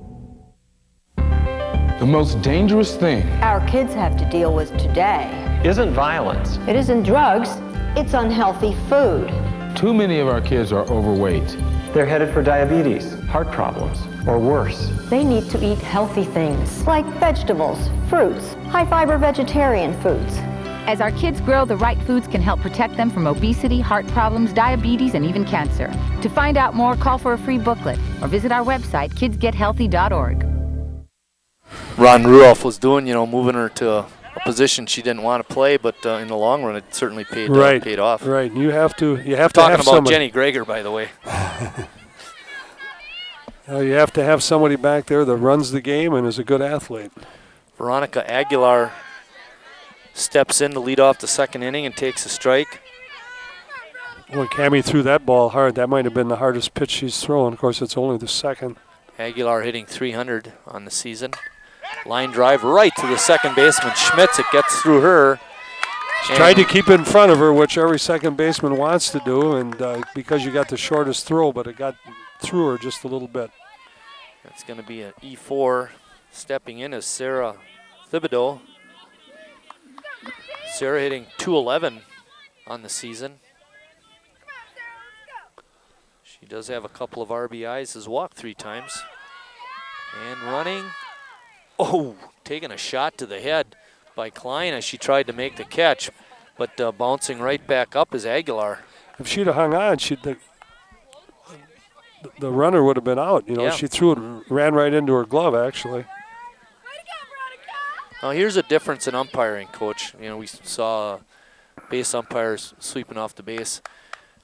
Speaker 7: The most dangerous thing
Speaker 8: our kids have to deal with today
Speaker 17: isn't violence.
Speaker 8: it isn't drugs, it's unhealthy food.
Speaker 7: Too many of our kids are overweight.
Speaker 17: They're headed for diabetes, heart problems, or worse.
Speaker 8: They need to eat healthy things like vegetables, fruits, high-fiber vegetarian foods.
Speaker 24: As our kids grow, the right foods can help protect them from obesity, heart problems, diabetes, and even cancer. To find out more, call for a free booklet or visit our website, kidsgethealthy.org.
Speaker 4: Ron Ruoff was doing, moving her to a position she didn't want to play, but in the long run, it certainly paid off.
Speaker 2: Right, you have to
Speaker 4: Talking
Speaker 2: have
Speaker 4: about
Speaker 2: somebody.
Speaker 4: Jenny Greger, by the way.
Speaker 2: You have to have somebody back there that runs the game and is a good athlete.
Speaker 4: Veronica Aguilar steps in to lead off the second inning and takes a strike.
Speaker 2: Well, Cammie threw that ball hard. That might have been the hardest pitch she's thrown. Of course, it's only the second.
Speaker 4: Aguilar hitting 300 on the season. Line drive right to the second baseman, Schmitz. It gets through her.
Speaker 2: She tried to keep it in front of her, which every second baseman wants to do, and because you got the shortest throw, but it got through her just a little bit.
Speaker 4: It's going to be an E4. Stepping in is Sarah Thibodeau. Sarah hitting 211 on the season. She does have a couple of RBIs, has walked 3 times. And running. Oh, taking a shot to the head by Klein as she tried to make the catch, but bouncing right back up is Aguilar.
Speaker 2: If she'd have hung on, the runner would have been out.
Speaker 4: Yeah.
Speaker 2: She threw it, ran right into her glove, actually.
Speaker 4: Now here's a difference in umpiring, Coach. We saw base umpires sweeping off the base.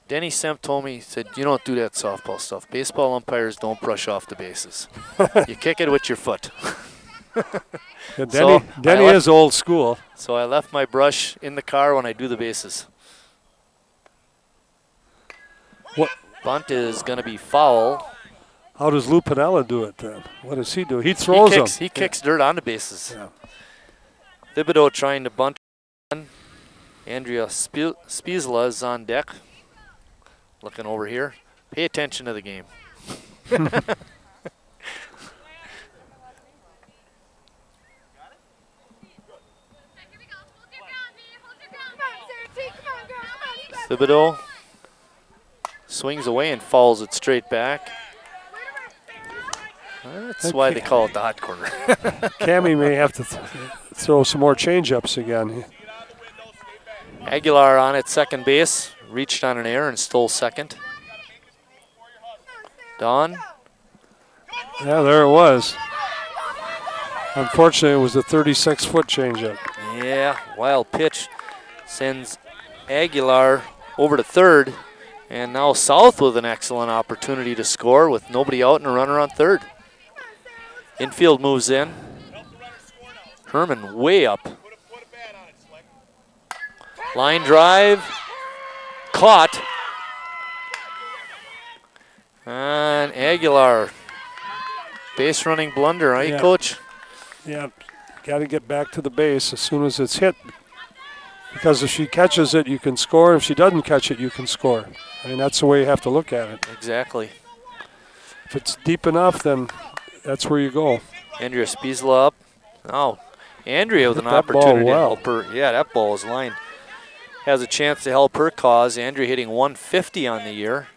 Speaker 4: Denny Semp told me, he said, you don't do that softball stuff. Baseball umpires don't brush off the bases. You kick it with your foot.
Speaker 2: Yeah, Denny is old school.
Speaker 4: So I left my brush in the car when I do the bases.
Speaker 2: What?
Speaker 4: Bunt is going to be foul.
Speaker 2: How does Lou Pinella do it then? What does he do? He throws them.
Speaker 4: He kicks dirt on the bases. Yeah. Thibodeau trying to bunt. Andrea Spiesla is on deck. Looking over here. Pay attention to the game. Thibodeau swings away and fouls it straight back. That's why they call it the hot corner.
Speaker 2: Cammie may have to throw some more change-ups again.
Speaker 4: Aguilar on at second base, reached on an error and stole second. Don.
Speaker 2: Yeah, there it was. Unfortunately, it was a 36-foot changeup.
Speaker 4: Yeah, wild pitch sends Aguilar over to third, and now South with an excellent opportunity to score with nobody out and a runner on third. Infield moves in. Herman way up. Line drive, caught. And Aguilar, base running blunder, right,
Speaker 2: Yeah.
Speaker 4: Coach?
Speaker 2: Yeah, got to get back to the base as soon as it's hit. Because if she catches it, you can score. If she doesn't catch it, you can score. I mean, that's the way you have to look at it.
Speaker 4: Exactly.
Speaker 2: If it's deep enough, then that's where you go.
Speaker 4: Andrea Spiesla up. Oh, Andrea with
Speaker 2: Hit
Speaker 4: an
Speaker 2: that ball
Speaker 4: opportunity to
Speaker 2: well.
Speaker 4: help her. Yeah, that ball was lined. Has a chance to help her cause. Andrea hitting 150 on the year.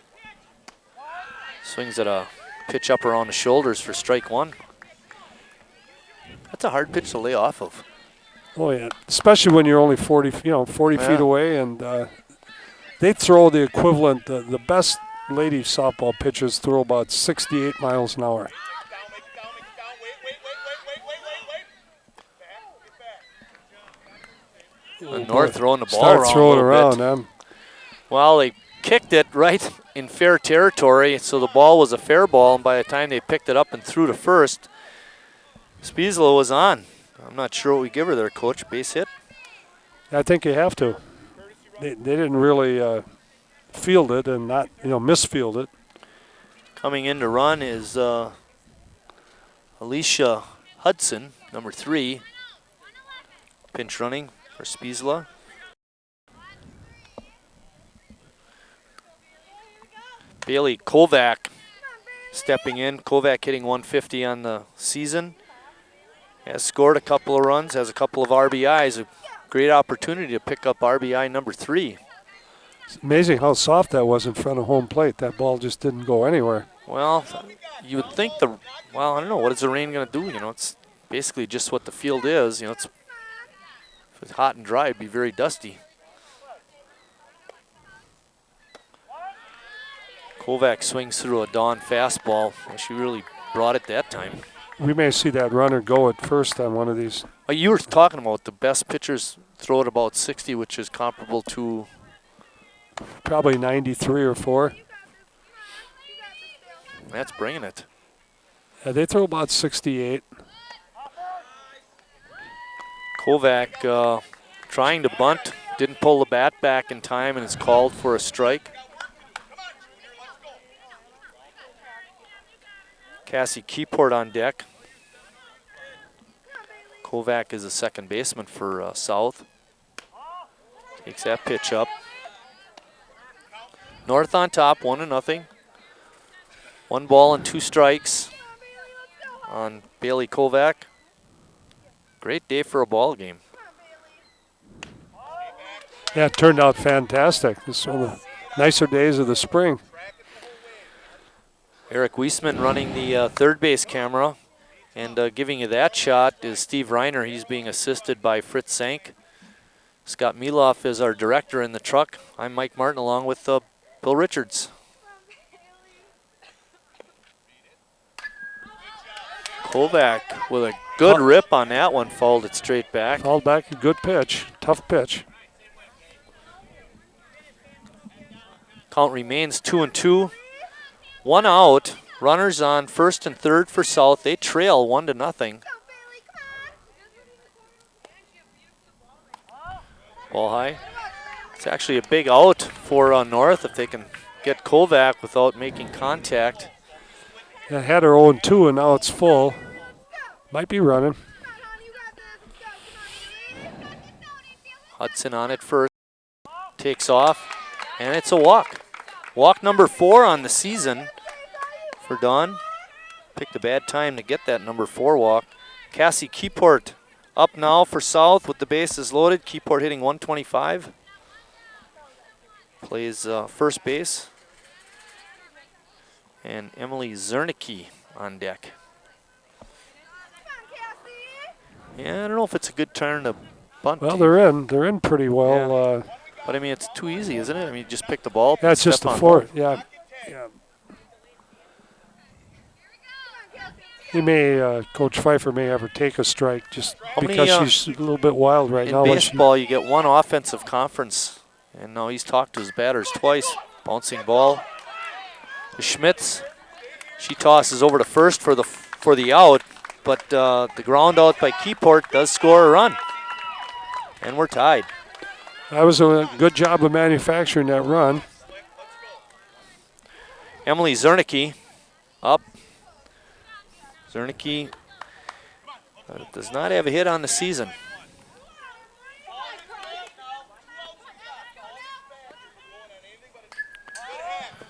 Speaker 4: Swings at a pitch up around the shoulders for strike one. That's a hard pitch to lay off of.
Speaker 2: Oh yeah, especially when you're only 40 feet away, and they throw the equivalent. The best lady softball pitchers throw about 68 miles an hour.
Speaker 4: North throwing the ball
Speaker 2: Start
Speaker 4: around
Speaker 2: throwing
Speaker 4: a little
Speaker 2: around.
Speaker 4: bit. Well, they kicked it right in fair territory, so the ball was a fair ball, and by the time they picked it up and threw to first, Spiesla was on. I'm not sure what we give her there, Coach. Base hit?
Speaker 2: I think you have to. They didn't really field it and not misfield it.
Speaker 4: Coming in to run is Alicia Hudson, number 3. Pinch running for Spiesla. Bailey Kovac stepping in. Kovac hitting 150 on the season. Has scored a couple of runs, has a couple of RBIs. A great opportunity to pick up RBI number 3.
Speaker 2: It's amazing how soft that was in front of home plate. That ball just didn't go anywhere.
Speaker 4: Well, you would think I don't know, what is the rain going to do? It's basically just what the field is. If it's hot and dry, it'd be very dusty. Kovac swings through a Dawn fastball, and she really brought it that time.
Speaker 2: We may see that runner go at first on one of these.
Speaker 4: You were talking about the best pitchers throw at about 60, which is comparable to
Speaker 2: probably 93 or 4.
Speaker 4: That's bringing it.
Speaker 2: Yeah, they throw about 68.
Speaker 4: Kovac trying to bunt, didn't pull the bat back in time, and is called for a strike. Cassie Keyport on deck. Kovac is a second baseman for South. Takes that pitch up. North on top, 1-0. 1 ball and 2 strikes on Bailey Kovac. Great day for a ball game.
Speaker 2: Yeah, it turned out fantastic. This is one of the nicer days of the spring.
Speaker 4: Eric Wiesman running the third base camera, and giving you that shot is Steve Reiner. He's being assisted by Fritz Sank. Scott Mieloff is our director in the truck. I'm Mike Martin along with Bill Richards. Kovac with a good rip on that one, fouled it straight back.
Speaker 2: Fouled back, a good pitch, tough pitch.
Speaker 4: Count remains 2-2. 1 out, runners on first and third for South. They trail 1-0. Ball high. It's actually a big out for North if they can get Kovac without making contact.
Speaker 2: Yeah, had her 0-2 and now it's full. Might be running.
Speaker 4: Hudson on it first. Takes off, and it's a walk. Walk number 4 on the season for Dawn. Picked a bad time to get that number 4 walk. Cassie Keyport up now for South with the bases loaded. Keyport hitting 125. plays first base. And Emily Zernicke on deck. Yeah, I don't know if it's a good turn to bunt.
Speaker 2: Well, they're in pretty well.
Speaker 4: Yeah. But I mean, it's too easy, isn't it? I mean, you just pick the ball up.
Speaker 2: Yeah, it's just the fourth. Yeah. He may, Coach Pfeiffer may have her take a strike just because she's a little bit wild right now.
Speaker 4: In baseball, you get one offensive conference, and now he's talked to his batters twice. Bouncing ball. Schmitz, she tosses over to first for the out, but the ground out by Keyport does score a run, and we're tied.
Speaker 2: That was a good job of manufacturing that run.
Speaker 4: Emily Zernicke up. Zernicke does not have a hit on the season.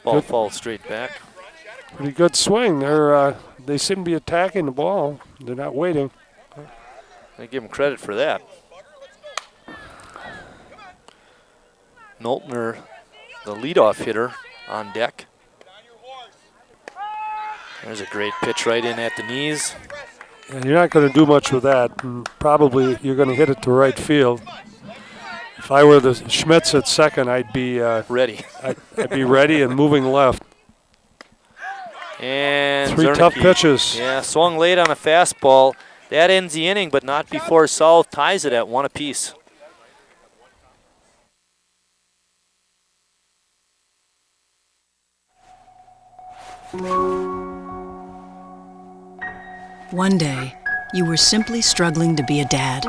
Speaker 4: Ball falls straight back.
Speaker 2: Pretty good swing. They seem to be attacking the ball. They're not waiting.
Speaker 4: I give them credit for that. Knoltner, the leadoff hitter, on deck. There's a great pitch right in at the knees.
Speaker 2: And you're not going to do much with that. And probably you're going to hit it to right field. If I were the Schmitz at second, I'd be
Speaker 4: ready.
Speaker 2: I'd be ready and moving left.
Speaker 4: And
Speaker 2: three
Speaker 4: Zernicke,
Speaker 2: tough pitches.
Speaker 4: Yeah, swung late on a fastball. That ends the inning, but not before South ties it at 1 apiece.
Speaker 9: One day, you were simply struggling to be a dad.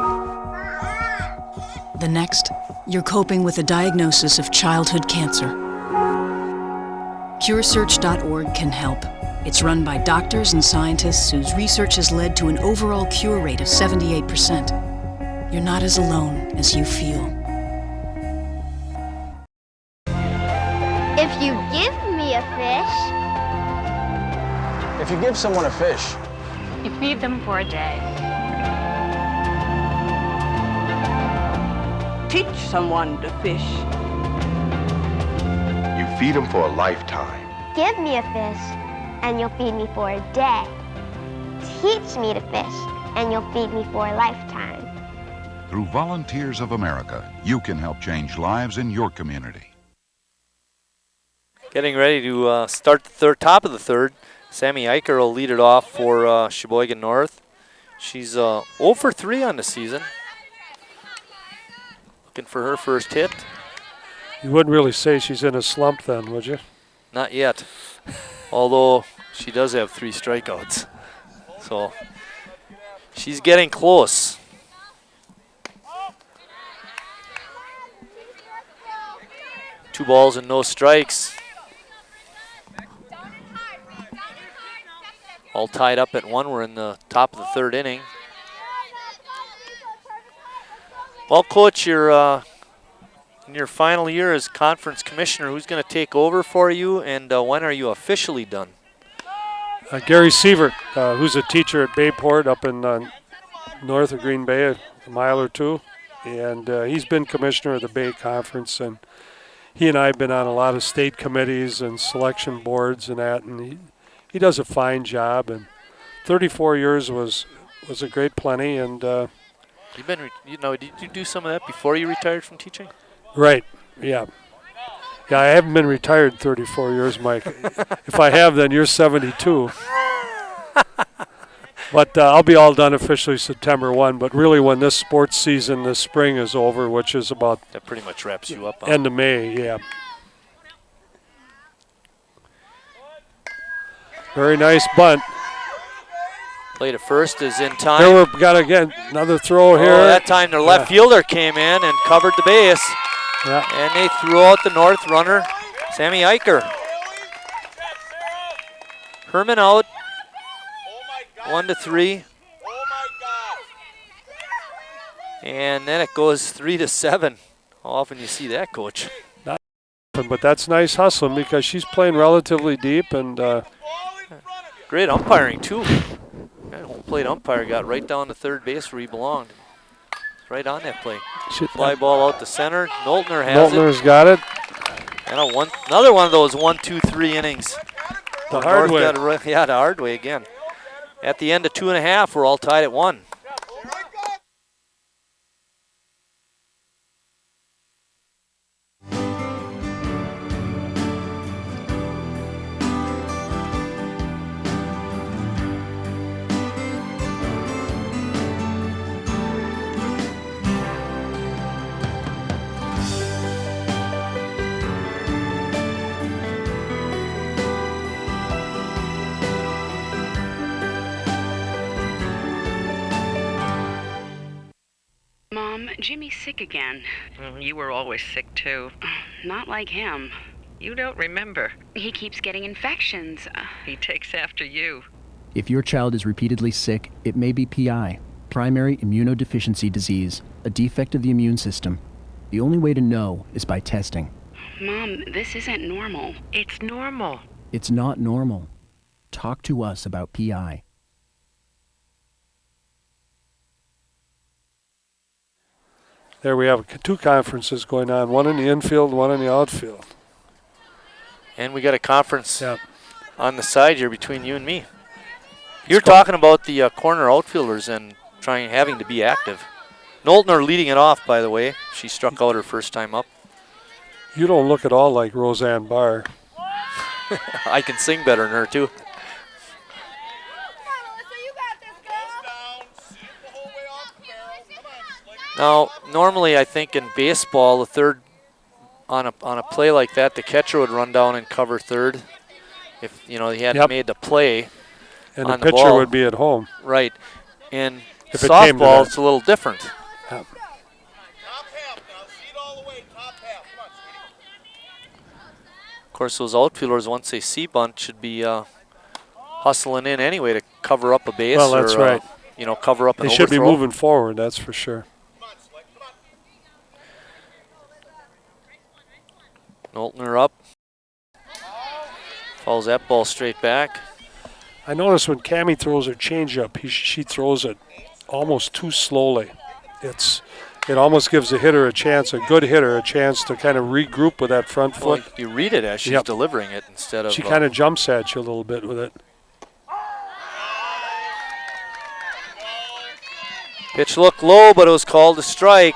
Speaker 9: The next, you're coping with a diagnosis of childhood cancer. CureSearch.org can help. It's run by doctors and scientists whose research has led to an overall cure rate of 78%. You're not as alone as you feel.
Speaker 3: If you give me a fish.
Speaker 17: If you give someone a fish,
Speaker 24: You feed them for a day.
Speaker 10: Teach someone to fish.
Speaker 12: You feed them for a lifetime.
Speaker 3: Give me a fish, and you'll feed me for a day. Teach me to fish, and you'll feed me for a lifetime.
Speaker 22: Through Volunteers of America, you can help change lives in your community.
Speaker 4: Getting ready to start the top of the third. Sammy Eicher will lead it off for Sheboygan North. She's 0 for 3 on the season. Looking for her first hit.
Speaker 2: You wouldn't really say she's in a slump then, would you?
Speaker 4: Not yet, although she does have 3 strikeouts. So she's getting close. Two balls and no strikes. All tied up at 1. We're in the top of the third inning. Well, Coach, you're in your final year as conference commissioner. Who's going to take over for you, and when are you officially done?
Speaker 2: Gary Sievert, who's a teacher at Bayport up in north of Green Bay, a mile or two. And he's been commissioner of the Bay Conference, and he and I have been on a lot of state committees and selection boards and that, and he does a fine job. And 34 years was a great plenty. And
Speaker 4: did you do some of that before you retired from teaching?
Speaker 2: Right. Yeah. Yeah, I haven't been retired 34 years, Mike. If I have, then you're 72. But I'll be all done officially September 1. But really, when this sports season this spring is over, which is about
Speaker 4: that pretty much wraps you up.
Speaker 2: End of May, yeah. Very nice bunt.
Speaker 4: Play to first is in time.
Speaker 2: Here we've got again another throw here.
Speaker 4: That time their left fielder came in and covered the base.
Speaker 2: Yeah.
Speaker 4: And they threw out the north runner, Sammy Eicher. Herman out. 1-3. And then it goes 3-7. How often you see that, Coach?
Speaker 2: Not often, but that's nice hustling because she's playing relatively deep and
Speaker 4: great umpiring too. That home plate umpire got right down to third base where he belonged. Right on that play. Fly ball out to center. Knoltner has
Speaker 2: Knoltner's
Speaker 4: it.
Speaker 2: got it.
Speaker 4: And another one of those 1, 2, 3 innings.
Speaker 2: The hard way.
Speaker 4: Yeah, the hard way again. At the end of 2.5, we're all tied at 1.
Speaker 11: Mom, Jimmy's sick again. You were always sick, too. Not like him.
Speaker 13: You don't remember.
Speaker 11: He keeps getting infections.
Speaker 13: He takes after you.
Speaker 14: If your child is repeatedly sick, it may be PI, primary immunodeficiency disease, a defect of the immune system. The only way to know is by testing.
Speaker 11: Mom, this isn't normal.
Speaker 13: It's normal.
Speaker 14: It's not normal. Talk to us about PI.
Speaker 2: There we have 2 conferences going on, one in the infield, one in the outfield.
Speaker 4: And we got a conference on the side here between you and me. You're talking about the corner outfielders and having to be active. Knowlton leading it off, by the way. She struck out her first time up.
Speaker 2: You don't look at all like Roseanne Barr.
Speaker 4: I can sing better than her, too. Now, normally I think in baseball, the third, on a play like that, the catcher would run down and cover third if, he hadn't made the play.
Speaker 2: And the pitcher would be at home.
Speaker 4: Right. In softball, it's a little different.
Speaker 2: Yep.
Speaker 4: Of course, those outfielders, once they see bunt, should be hustling in anyway to cover up a base.
Speaker 2: Well, that's right.
Speaker 4: Cover up an overthrow.
Speaker 2: They should be moving forward, that's for sure.
Speaker 4: Knowlton up. Follows that ball straight back.
Speaker 2: I notice when Cammie throws her changeup, she throws it almost too slowly. It almost gives a hitter a good hitter a chance to kind of regroup with that front foot.
Speaker 4: Well, you read it as she's delivering it instead of...
Speaker 2: She kind of jumps at you a little bit with it.
Speaker 4: Pitch looked low, but it was called a strike.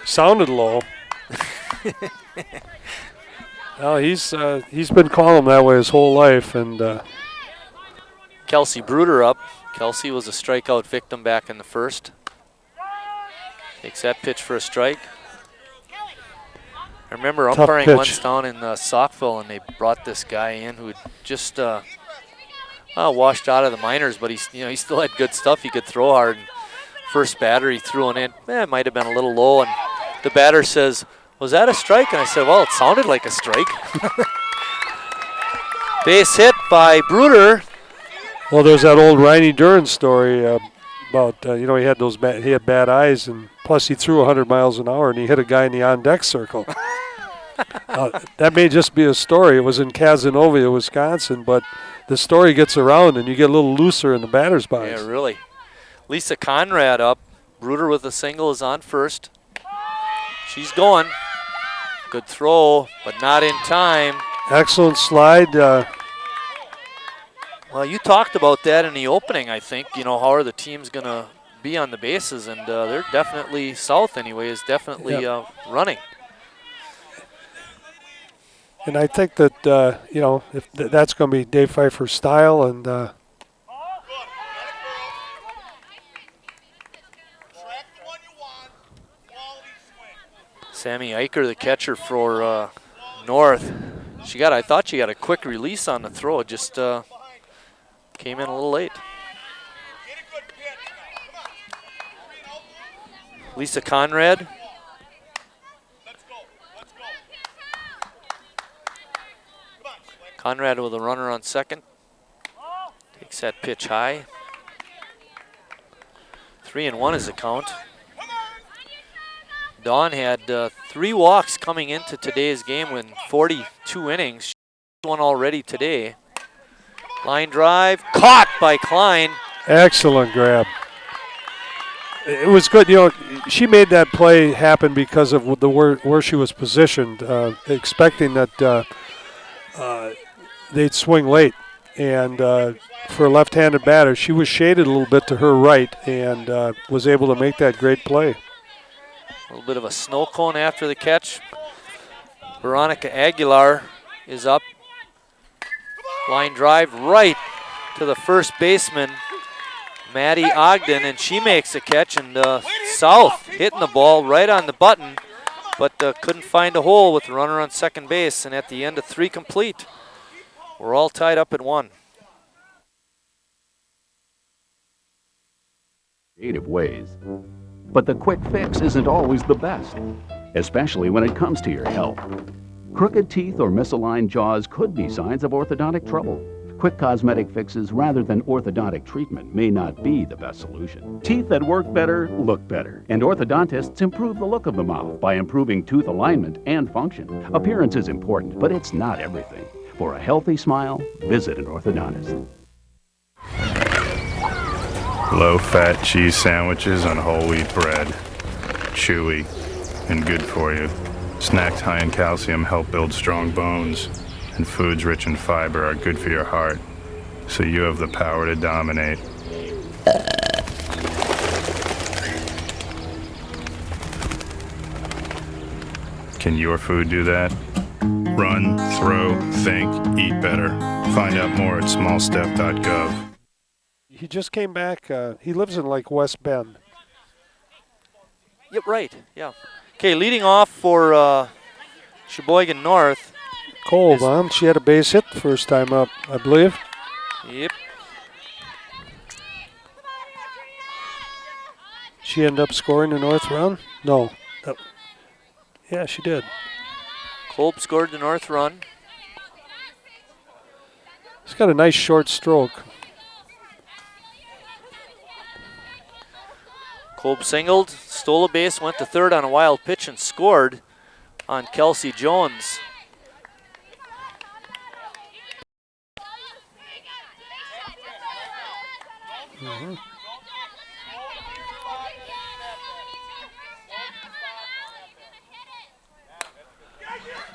Speaker 2: Sounded low. Well, he's been calling him that way his whole life, and
Speaker 4: Kelsey Bruder up. Kelsey was a strikeout victim back in the first. Takes that pitch for a strike. I remember umpiring once down in Saukville, and they brought this guy in who just washed out of the minors, but he still had good stuff. He could throw hard. And first batter, he threw it in. It might have been a little low, and the batter says, "Was that a strike?" And I said, "Well, it sounded like a strike." Base hit by Bruder.
Speaker 2: Well, there's that old Riney Duran story about he had bad eyes, and plus he threw 100 miles an hour and he hit a guy in the on-deck circle. That may just be a story. It was in Cazenovia, Wisconsin, but the story gets around and you get a little looser in the batter's box.
Speaker 4: Yeah, really. Lisa Conrad up. Bruder with a single is on first. She's going. Good throw, but not in time.
Speaker 2: Excellent slide.
Speaker 4: Well, you talked about that in the opening, I think. How are the teams going to be on the bases? And they're definitely, South anyway, is definitely running.
Speaker 2: And I think that, if that's going to be Dave Pfeiffer's style. And
Speaker 4: Sammy Eicher, the catcher for North. I thought she got a quick release on the throw. It just came in a little late. Lisa Conrad. Conrad with a runner on second. Takes that pitch high. 3-1 is the count. Dawn had 3 walks coming into today's game in 42 innings. She's one already today. Line drive, caught by Klein.
Speaker 2: Excellent grab. it was good. You know, she made that play happen because of the where she was positioned, expecting that they'd swing late. And for a left-handed batter, she was shaded a little bit to her right and was able to make that great play.
Speaker 4: A little bit of a snow cone after the catch. Veronica Aguilar is up. Line drive right to the first baseman, Maddie Ogden, and she makes a catch. And South hitting the ball right on the button, but couldn't find a hole with the runner on second base. And at the end of 3 complete, we're all tied up at 1.
Speaker 15: Creative ways. But the quick fix isn't always the best, especially when it comes to your health. Crooked teeth or misaligned jaws could be signs of orthodontic trouble. Quick cosmetic fixes rather than orthodontic treatment may not be the best solution. Teeth that work better look better, and orthodontists improve the look of the mouth by improving tooth alignment and function. Appearance is important, but it's not everything. For a healthy smile, visit an orthodontist.
Speaker 22: Low-fat cheese sandwiches on whole wheat bread. Chewy and good for you. Snacks high in calcium help build strong bones, and foods rich in fiber are good for your heart, so you have the power to dominate. Can your food do that? Run, throw, think, eat better. Find out more at smallstep.gov.
Speaker 2: He just came back. He lives in like West Bend.
Speaker 4: Yep, right. Yeah. Okay, leading off for Sheboygan North.
Speaker 2: Cole, she had a base hit the first time up, I believe.
Speaker 4: Yep.
Speaker 2: She ended up scoring the North run? No. Yeah, she did.
Speaker 4: Kolb scored the North run.
Speaker 2: He's got a nice short stroke.
Speaker 4: Kolb singled, stole a base, went to third on a wild pitch and scored on Kelsey Jones.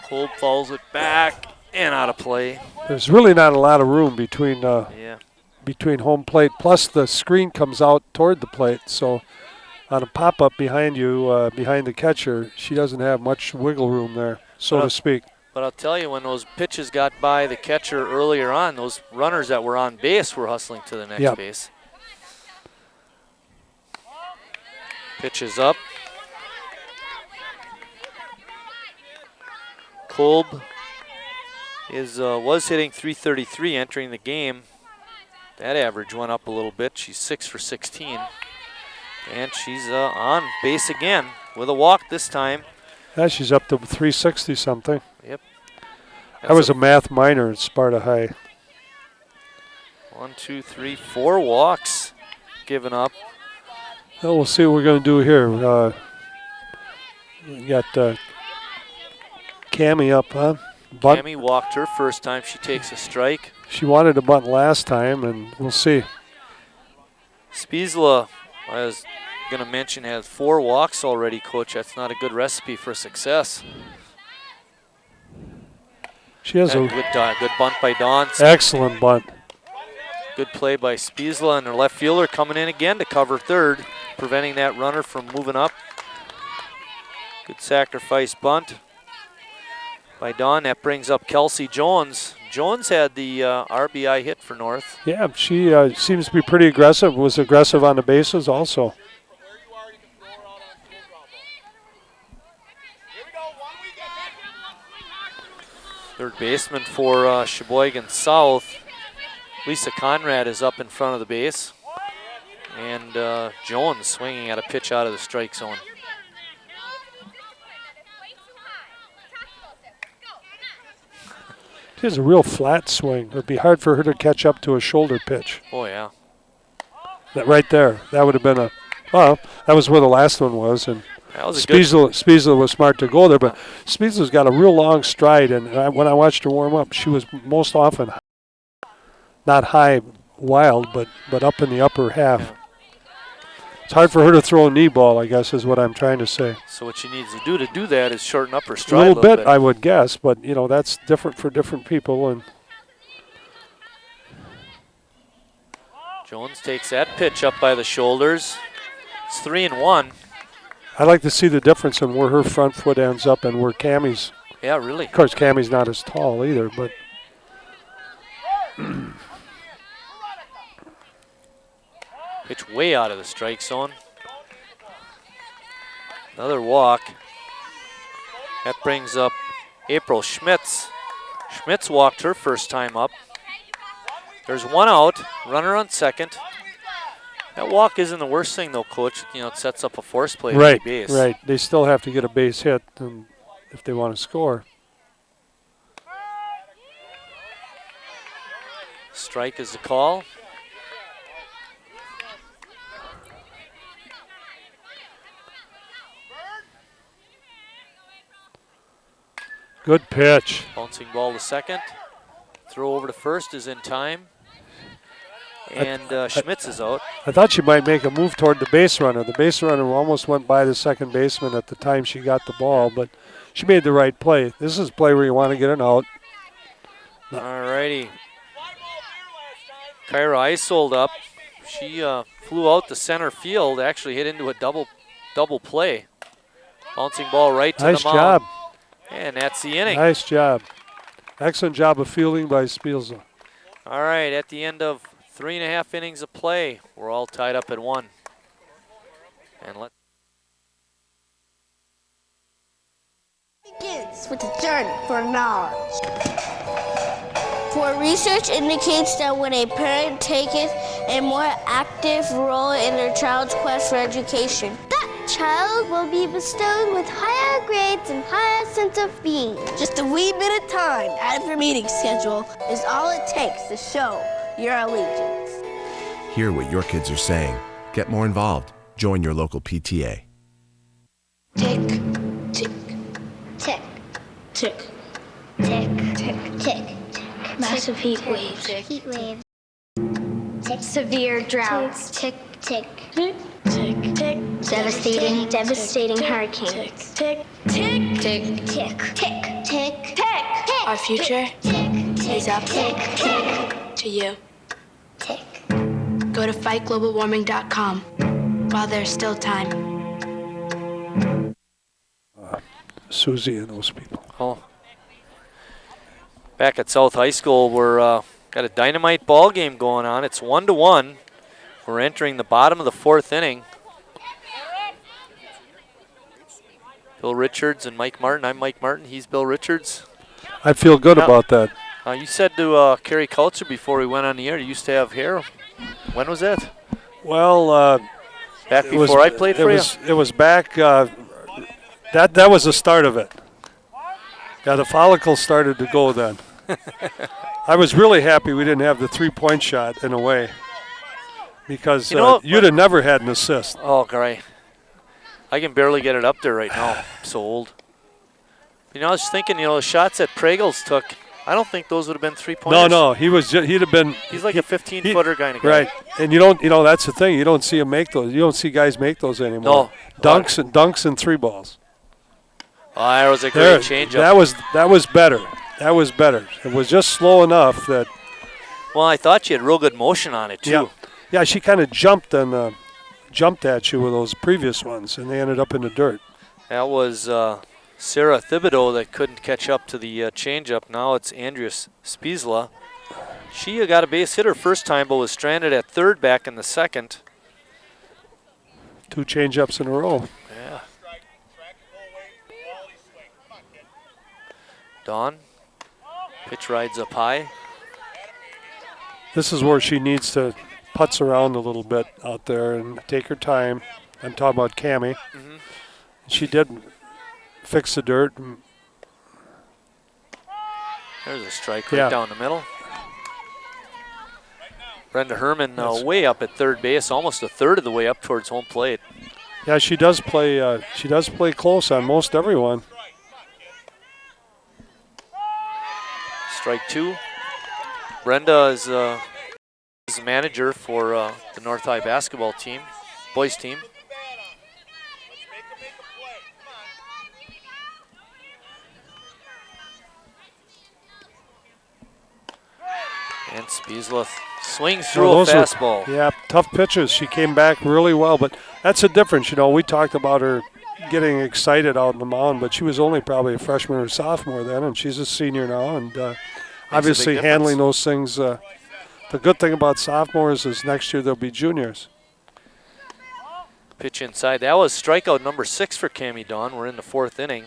Speaker 4: Kolb fouls it back and out of play.
Speaker 2: There's really not a lot of room between between home plate, plus the screen comes out toward the plate, so on a pop-up behind you, behind the catcher, she doesn't have much wiggle room there, so to speak.
Speaker 4: But I'll tell you, when those pitches got by the catcher earlier on, those runners that were on base were hustling to the next base. Pitch is up. Kolb was hitting .333 entering the game. That average went up a little bit. She's 6 for 16. And she's on base again with a walk this time.
Speaker 2: Yeah, she's up to 360 something.
Speaker 4: Yep.
Speaker 2: I was a math minor at Sparta High.
Speaker 4: 1, 2, 3, 4 walks given up.
Speaker 2: Well, we'll see what we're going to do here. We got Cammie up, huh? Bunt.
Speaker 4: Cammie walked her first time she takes a strike.
Speaker 2: She wanted a bunt last time, and we'll see.
Speaker 4: Spiesla, I was going to mention, has 4 walks already, Coach. That's not a good recipe for success.
Speaker 2: She has a
Speaker 4: good bunt by Dawn.
Speaker 2: Excellent bunt.
Speaker 4: Good play by Spiesla, and her left fielder coming in again to cover third, preventing that runner from moving up. Good sacrifice bunt by Dawn. That brings up Kelsey Jones. Jones had the RBI hit for North.
Speaker 2: Yeah, she seems to be pretty aggressive, was aggressive on the bases also.
Speaker 4: Third baseman for Sheboygan South, Lisa Conrad, is up in front of the base. And Jones swinging at a pitch out of the strike zone.
Speaker 2: She has a real flat swing. It would be hard for her to catch up to a shoulder pitch.
Speaker 4: Oh, yeah.
Speaker 2: That right there, that would have been a, well, that was where the last one was. And Spiesla was smart to go there, but Spiesla's got a real long stride, and when I watched her warm up, she was most often not high wild, but up in the upper half.
Speaker 4: Yeah.
Speaker 2: It's hard for her to throw a knee ball, I guess, is what I'm trying to say.
Speaker 4: So what she needs to do that is shorten up her
Speaker 2: A
Speaker 4: stride
Speaker 2: little bit, I would guess, but, you know, that's different for different people. And
Speaker 4: Jones takes that pitch up by the shoulders. It's 3-1.
Speaker 2: I like to see the difference in where her front foot ends up and where Cammie's.
Speaker 4: Yeah, really.
Speaker 2: Of course, Cammie's not as tall either, but.
Speaker 4: Pitch way out of the strike zone. Another walk. That brings up April Schmitz. Schmitz walked her first time up. There's one out, runner on second. That walk isn't the worst thing though, Coach. You know, it sets up a force play
Speaker 2: Right,
Speaker 4: at the base.
Speaker 2: right. They still have to get a base hit if they want to score.
Speaker 4: Strike is the call.
Speaker 2: Good pitch.
Speaker 4: Bouncing ball to second. Throw over to first is in time. And Schmitz is out.
Speaker 2: I thought she might make a move toward the base runner. The base runner almost went by the second baseman at the time she got the ball, but she made the right play. This is a play where you want to get an out.
Speaker 4: All righty. Kyra Isold up. She flew out to center field, actually hit into a double play. Bouncing ball right to
Speaker 2: nice
Speaker 4: the mound.
Speaker 2: Job.
Speaker 4: And that's the inning.
Speaker 2: Nice job. Excellent job of fielding by Spielza.
Speaker 4: All right, at the end of 3.5 innings of play, we're all tied up at 1. And let's
Speaker 3: begins with a journey for knowledge. For research indicates that when a parent taketh a more active role in their child's quest for education, that child will be bestowed with higher grades and higher sense of being. Just a wee bit of time out of your meeting schedule is all it takes to show your allegiance.
Speaker 16: Hear what your kids are saying. Get more involved. Join your local PTA.
Speaker 3: Tick, tick, tick, tick, tick, tick, tick. Massive heat waves. Heat waves. Tick. Severe droughts. Tick, tick. Tick, tick, tick. Devastating hurricanes. Tick, tick, tick, tick, tick, tick, tick. Our future is up to you. Tick. Go to fightglobalwarming.com while there's still time.
Speaker 2: Susie and those people.
Speaker 4: Oh. Back at South High School, we're got a dynamite ball game going on. It's 1-1. We're entering the bottom of the 4th inning. Bill Richards and Mike Martin. I'm Mike Martin. He's Bill Richards.
Speaker 2: I feel good about that.
Speaker 4: You said to Kerry Kautzer before we went on the air, you used to have hair. When was that?
Speaker 2: Well,
Speaker 4: back before I played for you?
Speaker 2: It was back. That was the start of it. Yeah, the follicles started to go then. I was really happy we didn't have the 3-point shot in a way, because you'd have never had an assist.
Speaker 4: Oh, great. I can barely get it up there right now. I'm so old. You know, I was thinking, the shots that Pregels took, I don't think those would have been 3-pointers.
Speaker 2: No, he'd have been.
Speaker 4: He's like a 15-footer kind of guy.
Speaker 2: Right, and that's the thing. You don't see him make those. You don't see guys make those anymore.
Speaker 4: No.
Speaker 2: Dunks and 3 balls.
Speaker 4: Oh, that was a great changeup.
Speaker 2: That was better. That was better. It was just slow enough that.
Speaker 4: Well, I thought she had real good motion on it too.
Speaker 2: Yeah, she kind of jumped at you with those previous ones, and they ended up in the dirt.
Speaker 4: That was Sarah Thibodeau that couldn't catch up to the changeup. Now it's Andrea Spiesla. She got a base hit her first time, but was stranded at third back in the second.
Speaker 2: 2 changeups in a row.
Speaker 4: Yeah. Dawn. Pitch rides up high.
Speaker 2: This is where she needs to putz around a little bit out there and take her time. I'm talking about Cammie.
Speaker 4: Mm-hmm.
Speaker 2: She did fix the dirt.
Speaker 4: There's a strike right down the middle. Brenda Herman way up at third base, almost a third of the way up towards home plate.
Speaker 2: Yeah, she does play. She does play close on most everyone.
Speaker 4: Strike 2. Brenda is the manager for the North High basketball team. boys team. And Spiesla swings through a fastball.
Speaker 2: Yeah, tough pitches. She came back really well, but that's the difference. You know, we talked about her getting excited out on the mound, but she was only probably a freshman or sophomore then, and she's a senior now, and obviously handling those things. The good thing about sophomores is next year they'll be juniors.
Speaker 4: Pitch inside. That was strikeout number 6 for Cammie Dawn. We're in the 4th inning.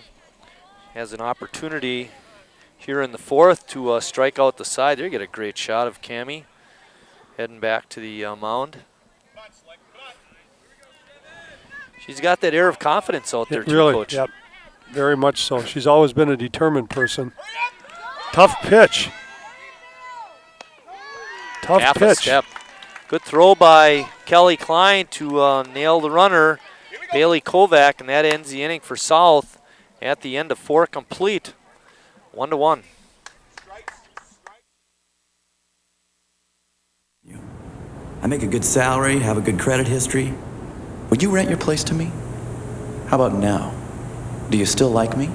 Speaker 4: Has an opportunity here in the 4th to strike out the side. There you get a great shot of Cammie heading back to the mound. She's got that air of confidence out there too,
Speaker 2: really,
Speaker 4: Coach.
Speaker 2: Yep, very much so. She's always been a determined person. Tough pitch. Tough
Speaker 4: Half
Speaker 2: pitch.
Speaker 4: A step. Good throw by Kelly Klein to nail the runner, Bailey Kovac, and that ends the inning for South at the end of 4 complete. 1-1.
Speaker 18: I make a good salary, have a good credit history. Would you rent your place to me? How about now? Do you still like me?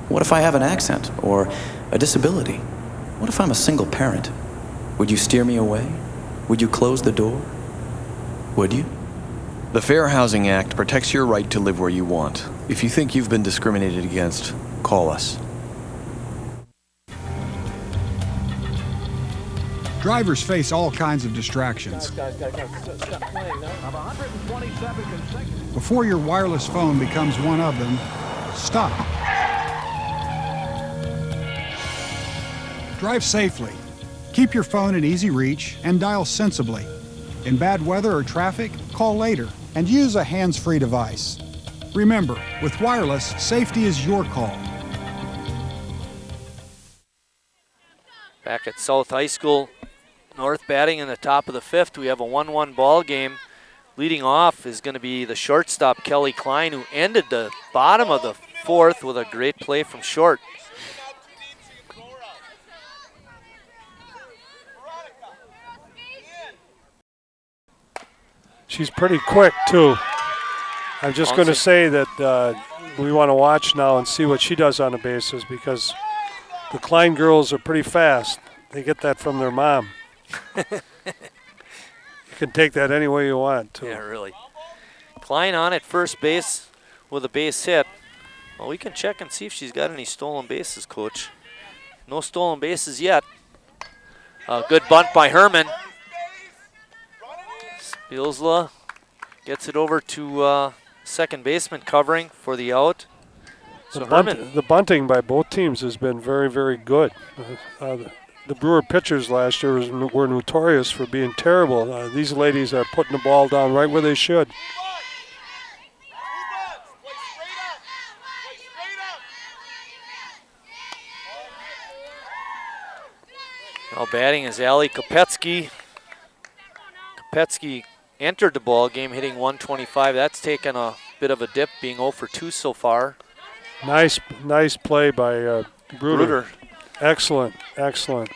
Speaker 18: What if I have an accent or a disability? What if I'm a single parent? Would you steer me away? Would you close the door? Would you?
Speaker 19: The Fair Housing Act protects your right to live where you want. If you think you've been discriminated against, call us.
Speaker 20: Drivers face all kinds of distractions. Before your wireless phone becomes one of them, stop. Drive safely. Keep your phone in easy reach and dial sensibly. In bad weather or traffic, call later and use a hands-free device. Remember, with wireless, safety is your call.
Speaker 4: Back at South High School, North batting in the top of the 5th. We have a 1-1 ball game. Leading off is going to be the shortstop, Kelly Klein, who ended the bottom of the 4th with a great play from short.
Speaker 2: She's pretty quick, too. I'm just going to say that we want to watch now and see what she does on the bases because the Klein girls are pretty fast. They get that from their mom. You can take that any way you want, too.
Speaker 4: Yeah, really. Klein on at first base with a base hit. Well, we can check and see if she's got any stolen bases, Coach. No stolen bases yet. Good bunt by Herman. Spielsla gets it over to second baseman covering for the out. So
Speaker 2: the bunting by both teams has been very, very good. The Brewer pitchers last year were notorious for being terrible. These ladies are putting the ball down right where they should.
Speaker 4: Now batting is Allie Kopetsky. Kopetsky entered the ball game hitting 125. That's taken a bit of a dip, being 0 for 2 so far.
Speaker 2: Nice play by Bruder. Excellent.
Speaker 4: North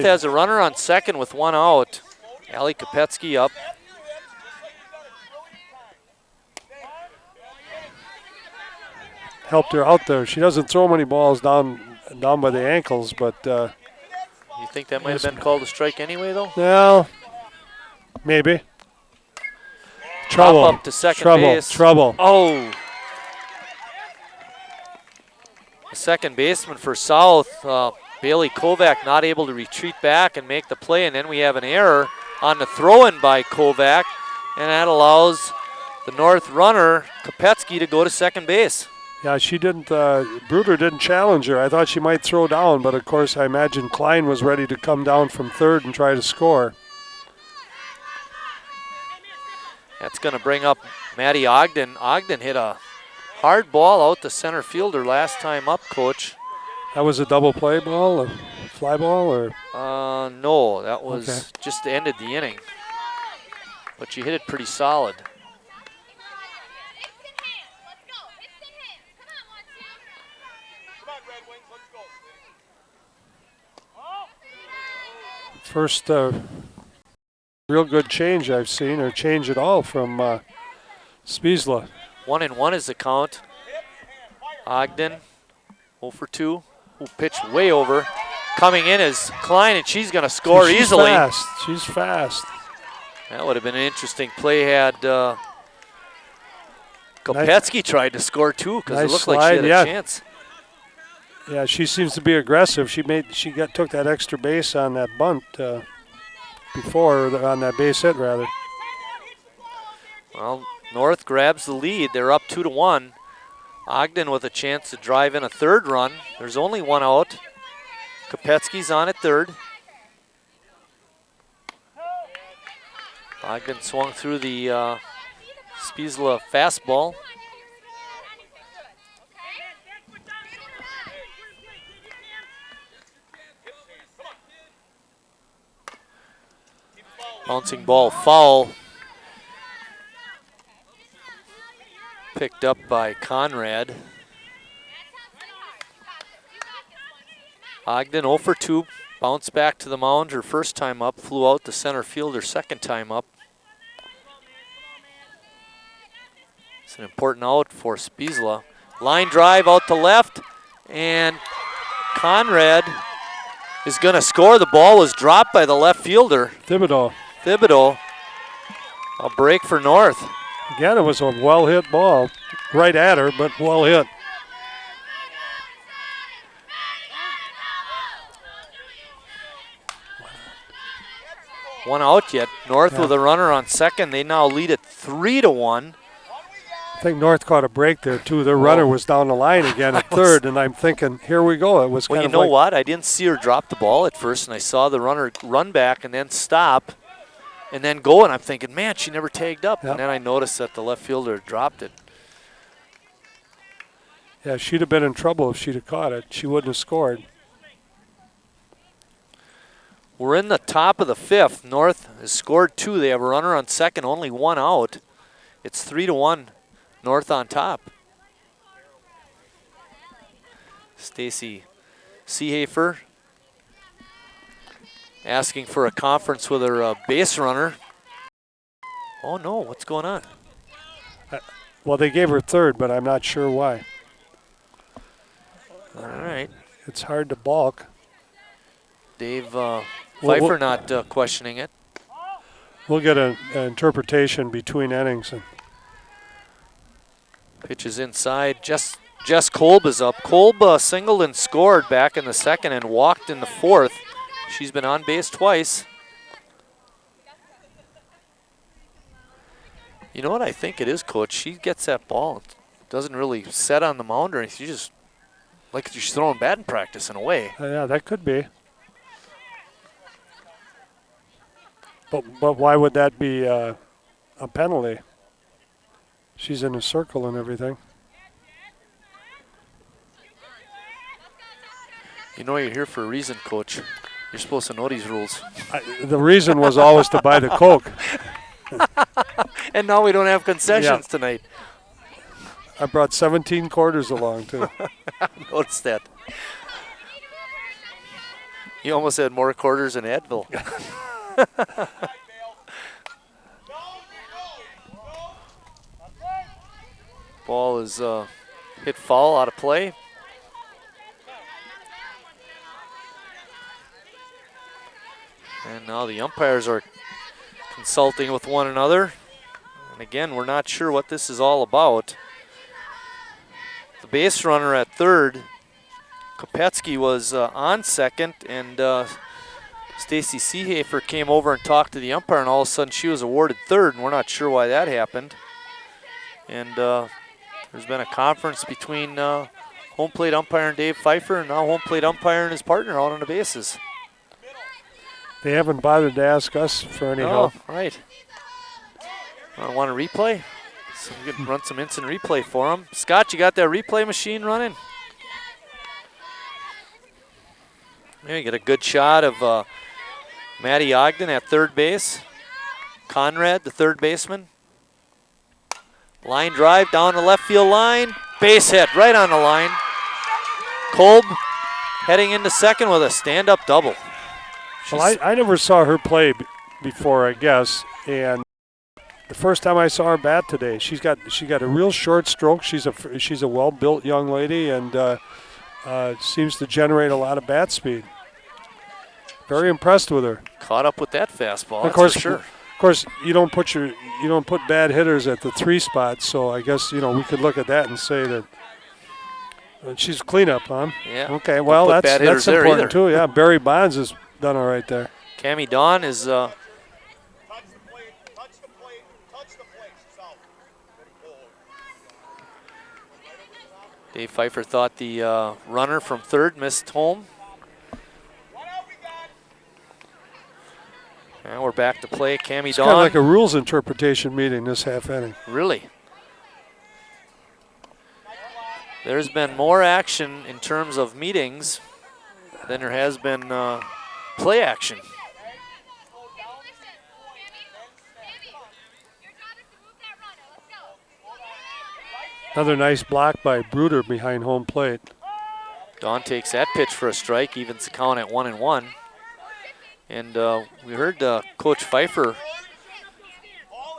Speaker 4: has a runner on second with 1 out. Allie Kopetsky up.
Speaker 2: Helped her out there. She doesn't throw many balls down by the ankles, but
Speaker 4: you think that might have been called a strike anyway, though?
Speaker 2: Well, maybe. Trouble.
Speaker 4: Pop up to second base.
Speaker 2: Trouble.
Speaker 4: Oh. The second baseman for South, Bailey Kovac, not able to retreat back and make the play, and then we have an error on the throw-in by Kovac, and that allows the North runner, Kopetsky, to go to second base.
Speaker 2: Yeah, she didn't, Bruder didn't challenge her. I thought she might throw down, but of course I imagine Klein was ready to come down from third and try to score.
Speaker 4: That's going to bring up Maddie Ogden. Ogden hit a hard ball out to center fielder last time up, Coach.
Speaker 2: That was a double play ball, a fly ball, or?
Speaker 4: No, that was just ended the inning. But she hit it pretty solid.
Speaker 2: First Real good change I've seen, or change at all from Spiesla.
Speaker 1: 1-1 is the count. Ogden, 0 for 2, who pitched way over. Coming in is Klein, and she's going to score easily.
Speaker 2: Fast. She's fast.
Speaker 1: That would have been an interesting play had Kopetsky tried to score too, because it looked like she had a chance.
Speaker 2: Yeah, she seems to be aggressive. She took that extra base on that bunt before, or on that base hit rather.
Speaker 1: Well, North grabs the lead. They're up 2-1. Ogden with a chance to drive in a third run. There's only one out. Kopetsky's on at third. Ogden swung through the Spiesla fastball. Bouncing ball foul. Picked up by Conrad. Ogden 0 for 2. Bounced back to the mound her first time up. Flew out to center field her second time up. It's an important out for Spiesla. Line drive out to left. And Conrad is going to score. The ball was dropped by the left fielder.
Speaker 2: Thibodeau.
Speaker 1: A break for North.
Speaker 2: Again, it was a well-hit ball. Right at her, but well hit.
Speaker 1: One out yet. North with a runner on second. They now lead it 3-1.
Speaker 2: I think North caught a break there, too. Their runner was down the line again at third, and I'm thinking, here we go. It was
Speaker 1: well,
Speaker 2: kind
Speaker 1: you
Speaker 2: of
Speaker 1: know what? I didn't see her drop the ball at first, and I saw the runner run back and then stop and then go, and I'm thinking, man, she never tagged up. Yep. And then I noticed that the left fielder dropped it.
Speaker 2: Yeah, she'd have been in trouble if she'd have caught it. She wouldn't have scored.
Speaker 1: We're in the top of the fifth. North has scored 2. They have a runner on second, only one out. It's 3-1, North on top. Stacy Seehafer asking for a conference with her base runner. Oh no, what's going on?
Speaker 2: Well, they gave her third, but I'm not sure why.
Speaker 1: All right.
Speaker 2: It's hard to balk.
Speaker 1: Dave Pfeiffer not questioning it.
Speaker 2: We'll get an interpretation between innings.
Speaker 1: Pitches inside. Jess Kolb is up. Kolb singled and scored back in the second and walked in the fourth. She's been on base twice. You know what I think it is, Coach? She gets that ball. Doesn't really set on the mound or anything. She just, like she's throwing batting practice in a way.
Speaker 2: Yeah, that could be. But why would that be a penalty? She's in a circle and everything.
Speaker 1: You know you're here for a reason, Coach. You're supposed to know these rules.
Speaker 2: The reason was always to buy the Coke.
Speaker 1: And now we don't have concessions tonight.
Speaker 2: I brought 17 quarters along, too.
Speaker 1: I noticed that. You almost had more quarters than Advil. Ball is hit foul, out of play. And now the umpires are consulting with one another. And again, we're not sure what this is all about. The base runner at third, Kopetsky, was on second, and Stacy Seehafer came over and talked to the umpire, and all of a sudden she was awarded third, and we're not sure why that happened. And there's been a conference between home plate umpire and Dave Pfeiffer, and now home plate umpire and his partner out on the bases.
Speaker 2: They haven't bothered to ask us for any help.
Speaker 1: Right. I want a replay? So we can run some instant replay for them. Scott, you got that replay machine running? Yeah, you get a good shot of Maddie Ogden at third base. Conrad, the third baseman. Line drive down the left field line. Base hit right on the line. Kolb heading into second with a stand-up double.
Speaker 2: Well, I never saw her play before, I guess, and the first time I saw her bat today, she got a real short stroke. She's a well-built young lady, and seems to generate a lot of bat speed. Very impressed with her.
Speaker 1: Caught up with that fastball,
Speaker 2: Of course,
Speaker 1: that's for sure.
Speaker 2: Of course, you don't put bad hitters at the 3 spot, so I guess we could look at that and say that she's cleanup, huh?
Speaker 1: Yeah.
Speaker 2: Okay, well that's important
Speaker 1: either.
Speaker 2: too. Yeah, Barry Bonds has done all right there.
Speaker 1: Cammie Dawn is. Dave Pfeiffer thought the runner from third missed home. And we're back to play. Cammie
Speaker 2: It's
Speaker 1: Dawn.
Speaker 2: kind of like a rules interpretation meeting this half inning.
Speaker 1: Really? There's been more action in terms of meetings than there has been play action.
Speaker 2: Another nice block by Bruder behind home plate.
Speaker 1: Dawn takes that pitch for a strike, evens the count at 1-1. And we heard Coach Pfeiffer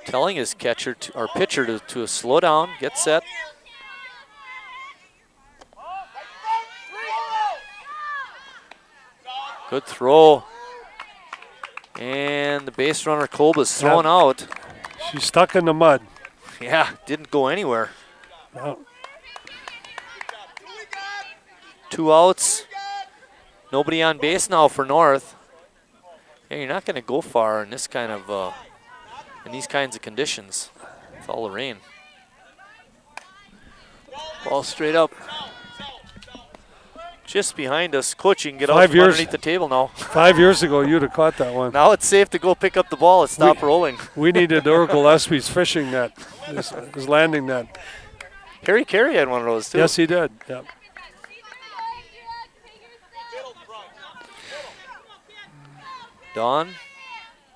Speaker 1: telling his pitcher to slow down, get set. Good throw. And the base runner Kolb is thrown out.
Speaker 2: She's stuck in the mud.
Speaker 1: Yeah, didn't go anywhere.
Speaker 2: No.
Speaker 1: 2 outs. Nobody on base now for North. Yeah, you're not going to go far in this kind of in these kinds of conditions. It's all the rain. Ball straight up. Just behind us. Coach, you can get out from underneath the table now.
Speaker 2: 5 years ago, you'd have caught that one.
Speaker 1: Now it's safe to go pick up the ball and stop rolling.
Speaker 2: We needed Oracle Espy's fishing net, his landing net.
Speaker 1: Harry Carey had one of those too.
Speaker 2: Yes, he did. Yep.
Speaker 1: Dawn,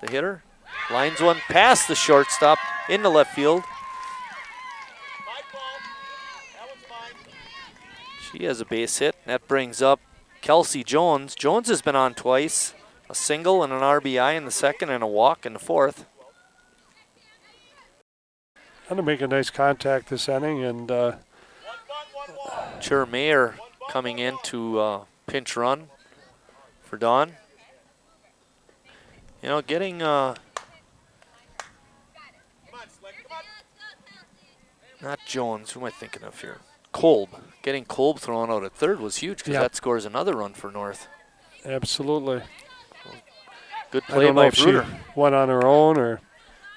Speaker 1: the hitter, lines one past the shortstop into left field. She has a base hit. That brings up Kelsey Jones. Jones has been on twice, a single and an RBI in the second and a walk in the fourth.
Speaker 2: Trying to make a nice contact this inning, and
Speaker 1: Chair Mayer coming in to pinch run for Dawn. You know, getting not Jones, who am I thinking of here? Kolb. Getting Kolb thrown out at third was huge because that scores another run for North.
Speaker 2: Absolutely.
Speaker 1: Good play by Bruder.
Speaker 2: She went on her own, or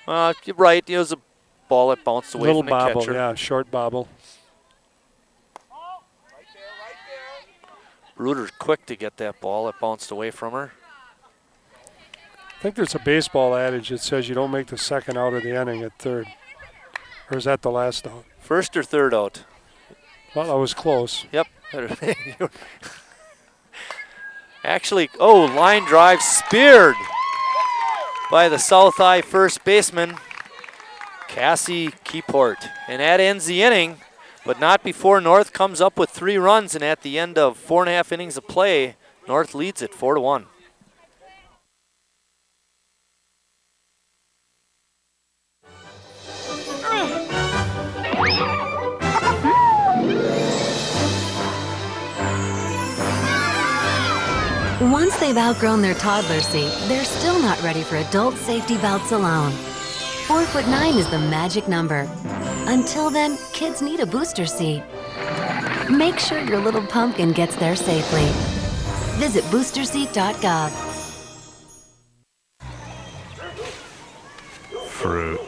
Speaker 1: you're right. It was a ball that bounced away
Speaker 2: little
Speaker 1: from the
Speaker 2: bobble,
Speaker 1: catcher.
Speaker 2: yeah, short bobble.
Speaker 1: Bruder's quick to get that ball that bounced away from her.
Speaker 2: I think there's a baseball adage that says you don't make the second out of the inning at third. Or is that the last out?
Speaker 1: First or third out?
Speaker 2: Well, I was close.
Speaker 1: Yep. Actually, line drive speared by the South High first baseman, Cassie Keyport. And that ends the inning, but not before North comes up with 3 runs, and at the end of 4.5 innings of play, North leads it 4-1.
Speaker 5: Once they've outgrown their toddler seat, they're still not ready for adult safety belts alone. 4'9" is the magic number. Until then, kids need a booster seat. Make sure your little pumpkin gets there safely. Visit boosterseat.gov.
Speaker 22: Fruit.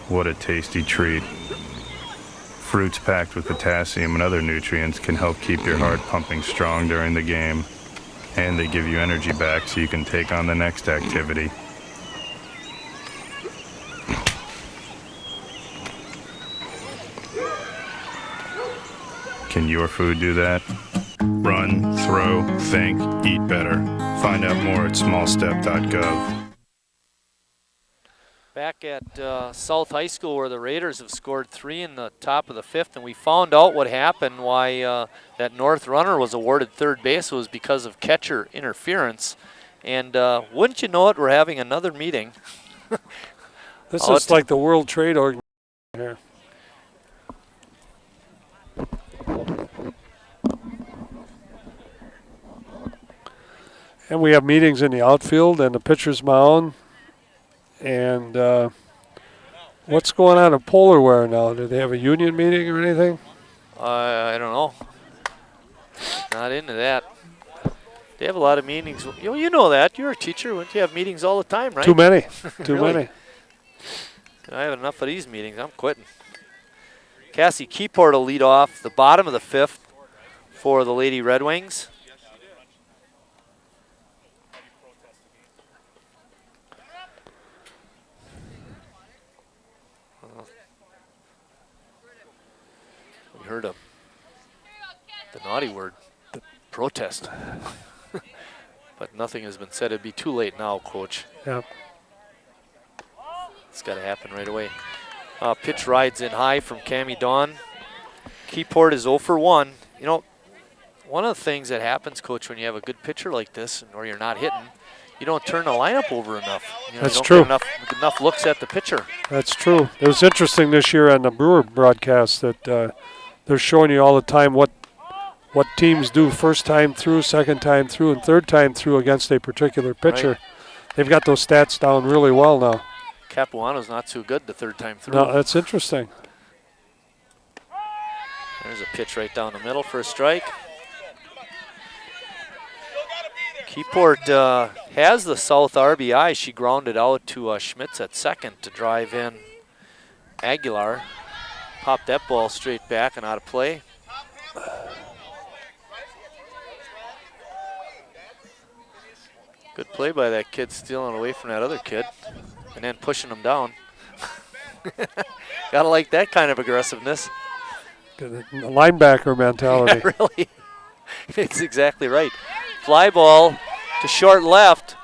Speaker 22: What a tasty treat. Fruits packed with potassium and other nutrients can help keep your heart pumping strong during the game. And they give you energy back so you can take on the next activity. Can your food do that? Run, throw, think, eat better. Find out more at smallstep.gov.
Speaker 1: Back at South High School, where the Raiders have scored 3 in the top of the 5th, and we found out what happened, why that North runner was awarded third base was because of catcher interference. And wouldn't you know it, we're having another meeting.
Speaker 2: This is like the World Trade Organization here. And we have meetings in the outfield and the pitcher's mound. And what's going on in Polar Wear now? Do they have a union meeting or anything?
Speaker 1: I don't know. Not into that. They have a lot of meetings. You know that. You're a teacher. Wouldn't you have meetings all the time, right?
Speaker 2: Too many. Too
Speaker 1: Really?
Speaker 2: many.
Speaker 1: I have enough of these meetings. I'm quitting. Cassie Keyport will lead off the bottom of the 5th for the Lady Red Wings. We heard the naughty word, the protest. But nothing has been said. It'd be too late now, Coach.
Speaker 2: Yep.
Speaker 1: It's got to happen right away. Pitch rides in high from Cammie Dawn. Keyport is 0 for 1. You know, one of the things that happens, Coach, when you have a good pitcher like this, or you're not hitting, you don't turn the lineup over enough. You know,
Speaker 2: That's
Speaker 1: you
Speaker 2: true.
Speaker 1: don't get enough looks at the pitcher.
Speaker 2: That's true. It was interesting this year on the Brewer broadcast that they're showing you all the time what teams do first time through, second time through, and third time through against a particular pitcher.
Speaker 1: Right.
Speaker 2: They've got those stats down really well now.
Speaker 1: Capuano's not too good the third time through.
Speaker 2: No, that's interesting.
Speaker 1: There's a pitch right down the middle for a strike. Keyport has the south RBI. She grounded out to Schmitz at second to drive in Aguilar. Popped that ball straight back and out of play. Good play by that kid, stealing away from that other kid and then pushing him down. Gotta like that kind of aggressiveness.
Speaker 2: Good linebacker mentality.
Speaker 1: Yeah, really. It's exactly right. Fly ball to short left,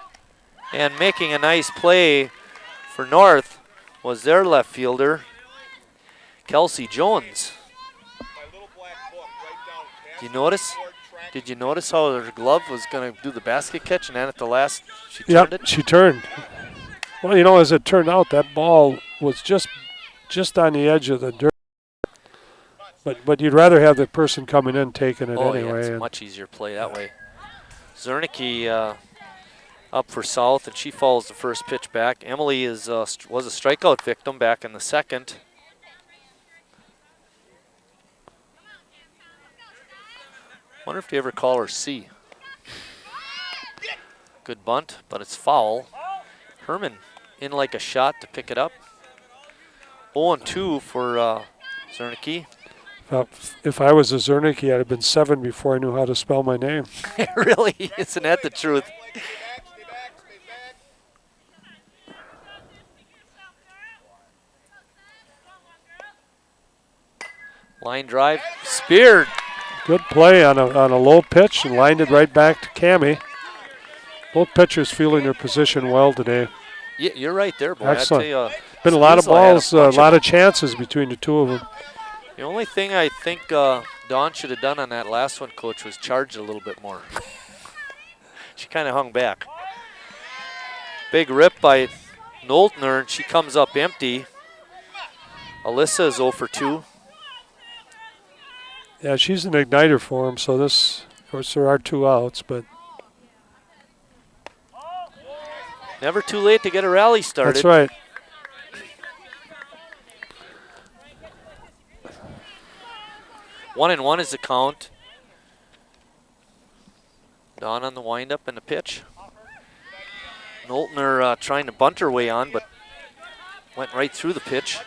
Speaker 1: and making a nice play for North was their left fielder, Kelsey Jones. Did you notice how her glove was going to do the basket catch, and then at the last she turned it?
Speaker 2: She turned. Well, you know, as it turned out, that ball was just on the edge of the dirt. But you'd rather have the person coming in taking it anyway.
Speaker 1: Yeah, it's a much easier play that way. Zernicke up for South, and she follows the first pitch back. Emily was a strikeout victim back in the second. Wonder if they ever call her C. Good bunt, but it's foul. Herman in like a shot to pick it up. 0-2 for Zernicke.
Speaker 2: If I was a Zernicke, I'd have been 7 before I knew how to spell my name.
Speaker 1: Really? Isn't that the truth? Line drive, speared.
Speaker 2: Good play on a low pitch and lined it right back to Cammie. Both pitchers feeling their position well today.
Speaker 1: Yeah, you're right there, boy.
Speaker 2: Excellent.
Speaker 1: I tell you,
Speaker 2: been a lot of balls, a lot of chances between the two of them.
Speaker 1: The only thing I think Dawn should have done on that last one, Coach, was charge it a little bit more. She kind of hung back. Big rip by Noltner, and she comes up empty. Alyssa is 0 for 2.
Speaker 2: Yeah, she's an igniter for him, so this, of course, there are 2 outs, but.
Speaker 1: Never too late to get a rally started.
Speaker 2: That's right.
Speaker 1: One and one is the count. Dawn on the windup and the pitch. Noltner trying to bunt her way on, but went right through the pitch.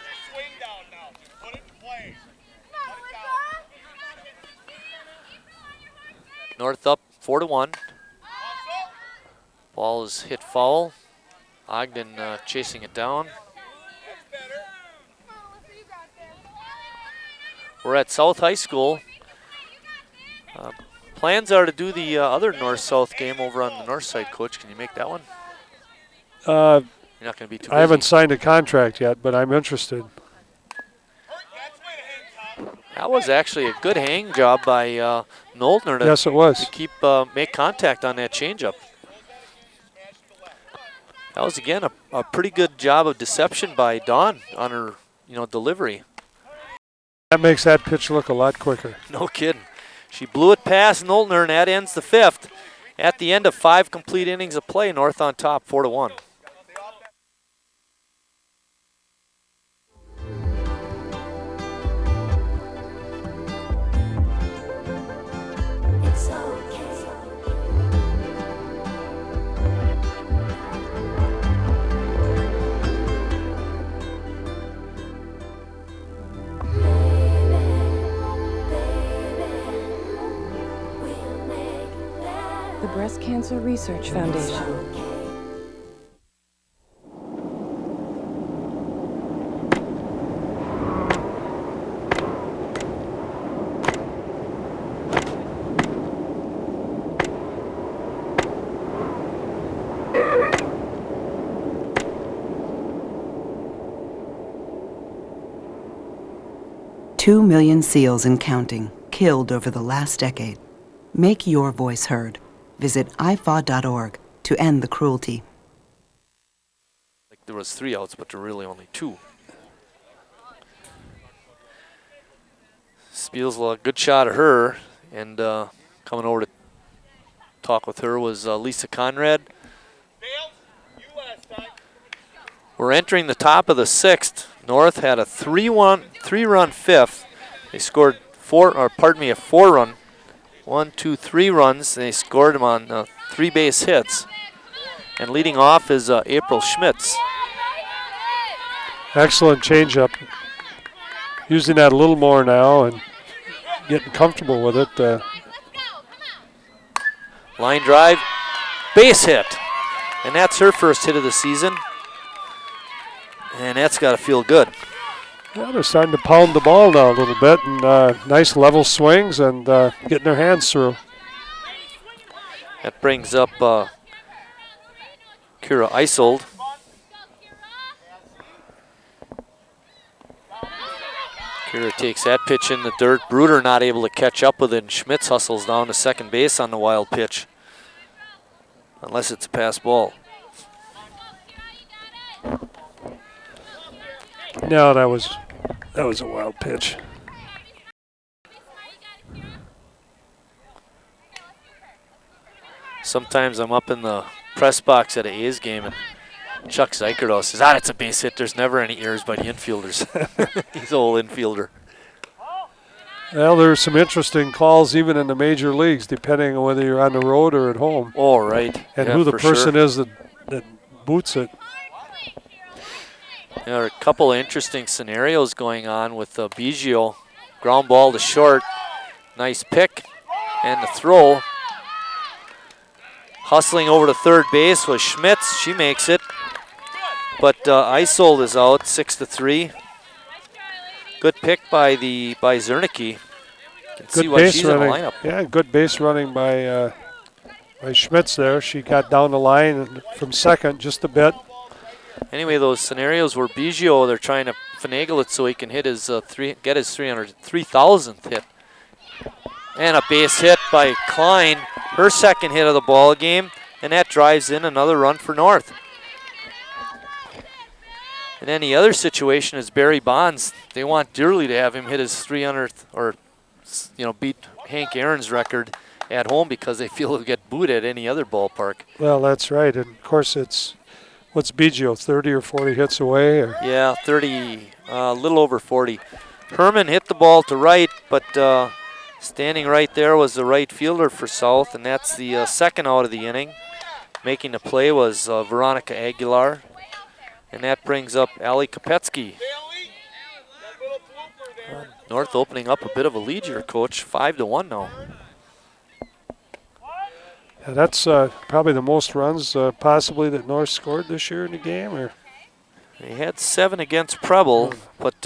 Speaker 1: North up 4-1. Ball is hit foul. Ogden chasing it down. We're at South High School. Plans are to do the other north-south game over on the north side, Coach. Can you make that one? You're not going to be too busy.
Speaker 2: I haven't signed a contract yet, but I'm interested.
Speaker 1: That was actually a good hang job by Noltner to,
Speaker 2: yes, it was.
Speaker 1: to keep make contact on that changeup. That was, again, a pretty good job of deception by Dawn on her, delivery.
Speaker 2: That makes that pitch look a lot quicker.
Speaker 1: No kidding. She blew it past Knowlton, and that ends the 5th. At the end of 5 complete innings of play, North on top, 4-1.
Speaker 6: The Breast Cancer Research Foundation.
Speaker 7: Two million seals and counting killed over the last decade. Make your voice heard. Visit ifaw.org to end the cruelty.
Speaker 1: There was 3 outs, but there were really only 2. Spiels, a good shot at her, and coming over to talk with her was Lisa Conrad. We're entering the top of the 6th. North had a 3-run 5th. They scored a 4-run. 1, 2, 3 runs. They scored them on 3 base hits. And leading off is April Schmitz.
Speaker 2: Excellent changeup. Using that a little more now and getting comfortable with it.
Speaker 1: Line drive, base hit. And that's her first hit of the season. And that's got to feel good.
Speaker 2: Yeah, they're starting to pound the ball now a little bit, and nice level swings and getting their hands through.
Speaker 1: That brings up Kira Isold. Kira takes that pitch in the dirt. Bruder not able to catch up with it, and Schmitz hustles down to second base on the wild pitch. Unless it's a pass ball.
Speaker 2: No, that was a wild pitch.
Speaker 1: Sometimes I'm up in the press box at an A's game, and Chuck Zeikerdo says, that's a base hit. There's never any errors by the infielders. He's an old infielder.
Speaker 2: Well, there's some interesting calls even in the major leagues, depending on whether you're on the road or at home.
Speaker 1: Oh, right.
Speaker 2: And
Speaker 1: yeah,
Speaker 2: who the person is that boots it.
Speaker 1: There are a couple of interesting scenarios going on with Biggio. Ground ball to short. Nice pick. And the throw. Hustling over to third base was Schmitz. She makes it. But Isold is out, 6-3. Good pick by Zernicke. Can see why she's in the lineup.
Speaker 2: Yeah, good base running by Schmitz there. She got down the line from second just a bit.
Speaker 1: Anyway, those scenarios where Biggio, they're trying to finagle it so he can hit his get his 3,000th hit. And a base hit by Klein, her second hit of the ball game, and that drives in another run for North. And then the other situation is Barry Bonds. They want dearly to have him hit his 300th or beat Hank Aaron's record at home because they feel he'll get booed at any other ballpark.
Speaker 2: Well, that's right. And of course what's Biggio, 30 or 40 hits away? Or?
Speaker 1: Yeah, 30, a little over 40. Herman hit the ball to right, but standing right there was the right fielder for South, and that's the second out of the inning. Making the play was Veronica Aguilar, and that brings up Ali Kopetsky. North opening up a bit of a lead here, Coach, 5-1 now.
Speaker 2: Yeah, that's probably the most runs possibly that North scored this year in the game. Or
Speaker 1: they had 7 against Preble, but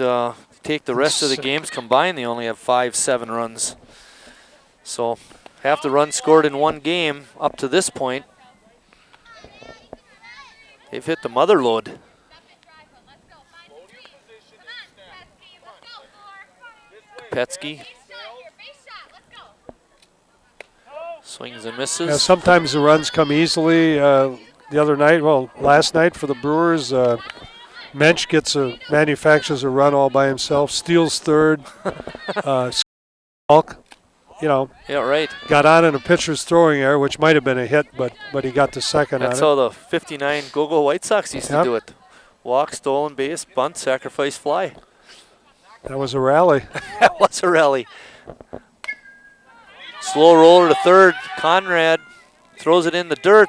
Speaker 1: take the rest of the games combined, they only have 5-7 runs. So half the runs scored in one game up to this point. They've hit the mother load. Kopetsky swings and misses.
Speaker 2: Yeah, sometimes the runs come easily. the other night, well, last night for the Brewers, Mensch manufactures a run all by himself, steals third. Skulk,
Speaker 1: Yeah, right.
Speaker 2: got on in a pitcher's throwing error, which might have been a hit, but he got the second
Speaker 1: That's
Speaker 2: on
Speaker 1: how
Speaker 2: it.
Speaker 1: the 59 Go-Go White Sox used to do it. Walk, stolen base, bunt, sacrifice, fly.
Speaker 2: That was a rally.
Speaker 1: That was a rally. Slow roller to third. Conrad throws it in the dirt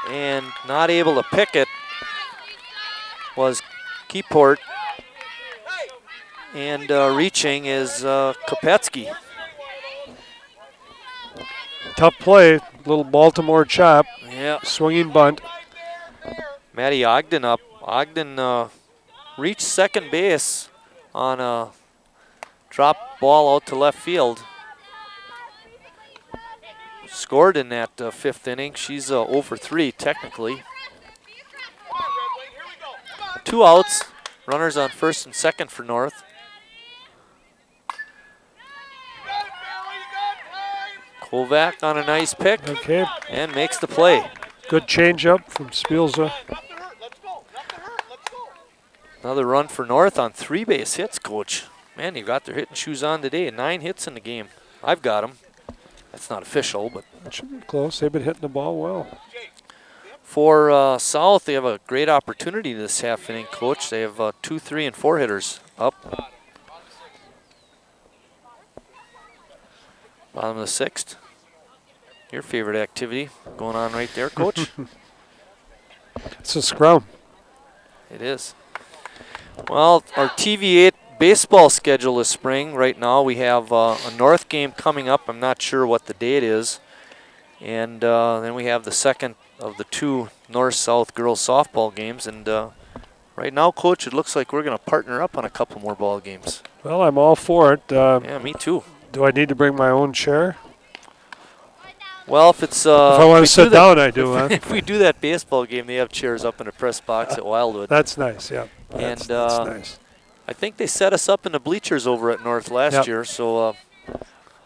Speaker 1: and not able to pick it was Keyport. And reaching is Kopetsky.
Speaker 2: Tough play, little Baltimore chop.
Speaker 1: Yeah.
Speaker 2: Swinging bunt.
Speaker 1: Matty Ogden up. Ogden reached second base on a drop ball out to left field. Scored in that fifth inning. She's 0 for 3 technically. 2 outs. Runners on first and second for North. Kovac on a nice pick.
Speaker 2: Okay.
Speaker 1: And makes the play.
Speaker 2: Good changeup from Spielza.
Speaker 1: Another run for North on 3 base hits, Coach. Man, you got their hitting shoes on today. 9 hits in the game. I've got them. That's not official, but
Speaker 2: that should be close. They've been hitting the ball well.
Speaker 1: For South, they have a great opportunity this half inning, Coach. They have 2, 3, and 4 hitters up. Bottom of the 6th. Your favorite activity going on right there, Coach.
Speaker 2: It's a scrum.
Speaker 1: It is. Well, our TV8 baseball schedule this spring. Right now we have a North game coming up. I'm not sure what the date is. And then we have the second of the 2 North-South girls softball games. And right now, Coach, it looks like we're going to partner up on a couple more ball games.
Speaker 2: Well, I'm all for it.
Speaker 1: Yeah, me too.
Speaker 2: Do I need to bring my own chair?
Speaker 1: Well, if it's...
Speaker 2: if I want to sit down, I do.
Speaker 1: If we do that baseball game, they have chairs up in the press box at Wildwood.
Speaker 2: That's nice, yeah.
Speaker 1: That's
Speaker 2: nice.
Speaker 1: I think they set us up in the bleachers over at North last year, so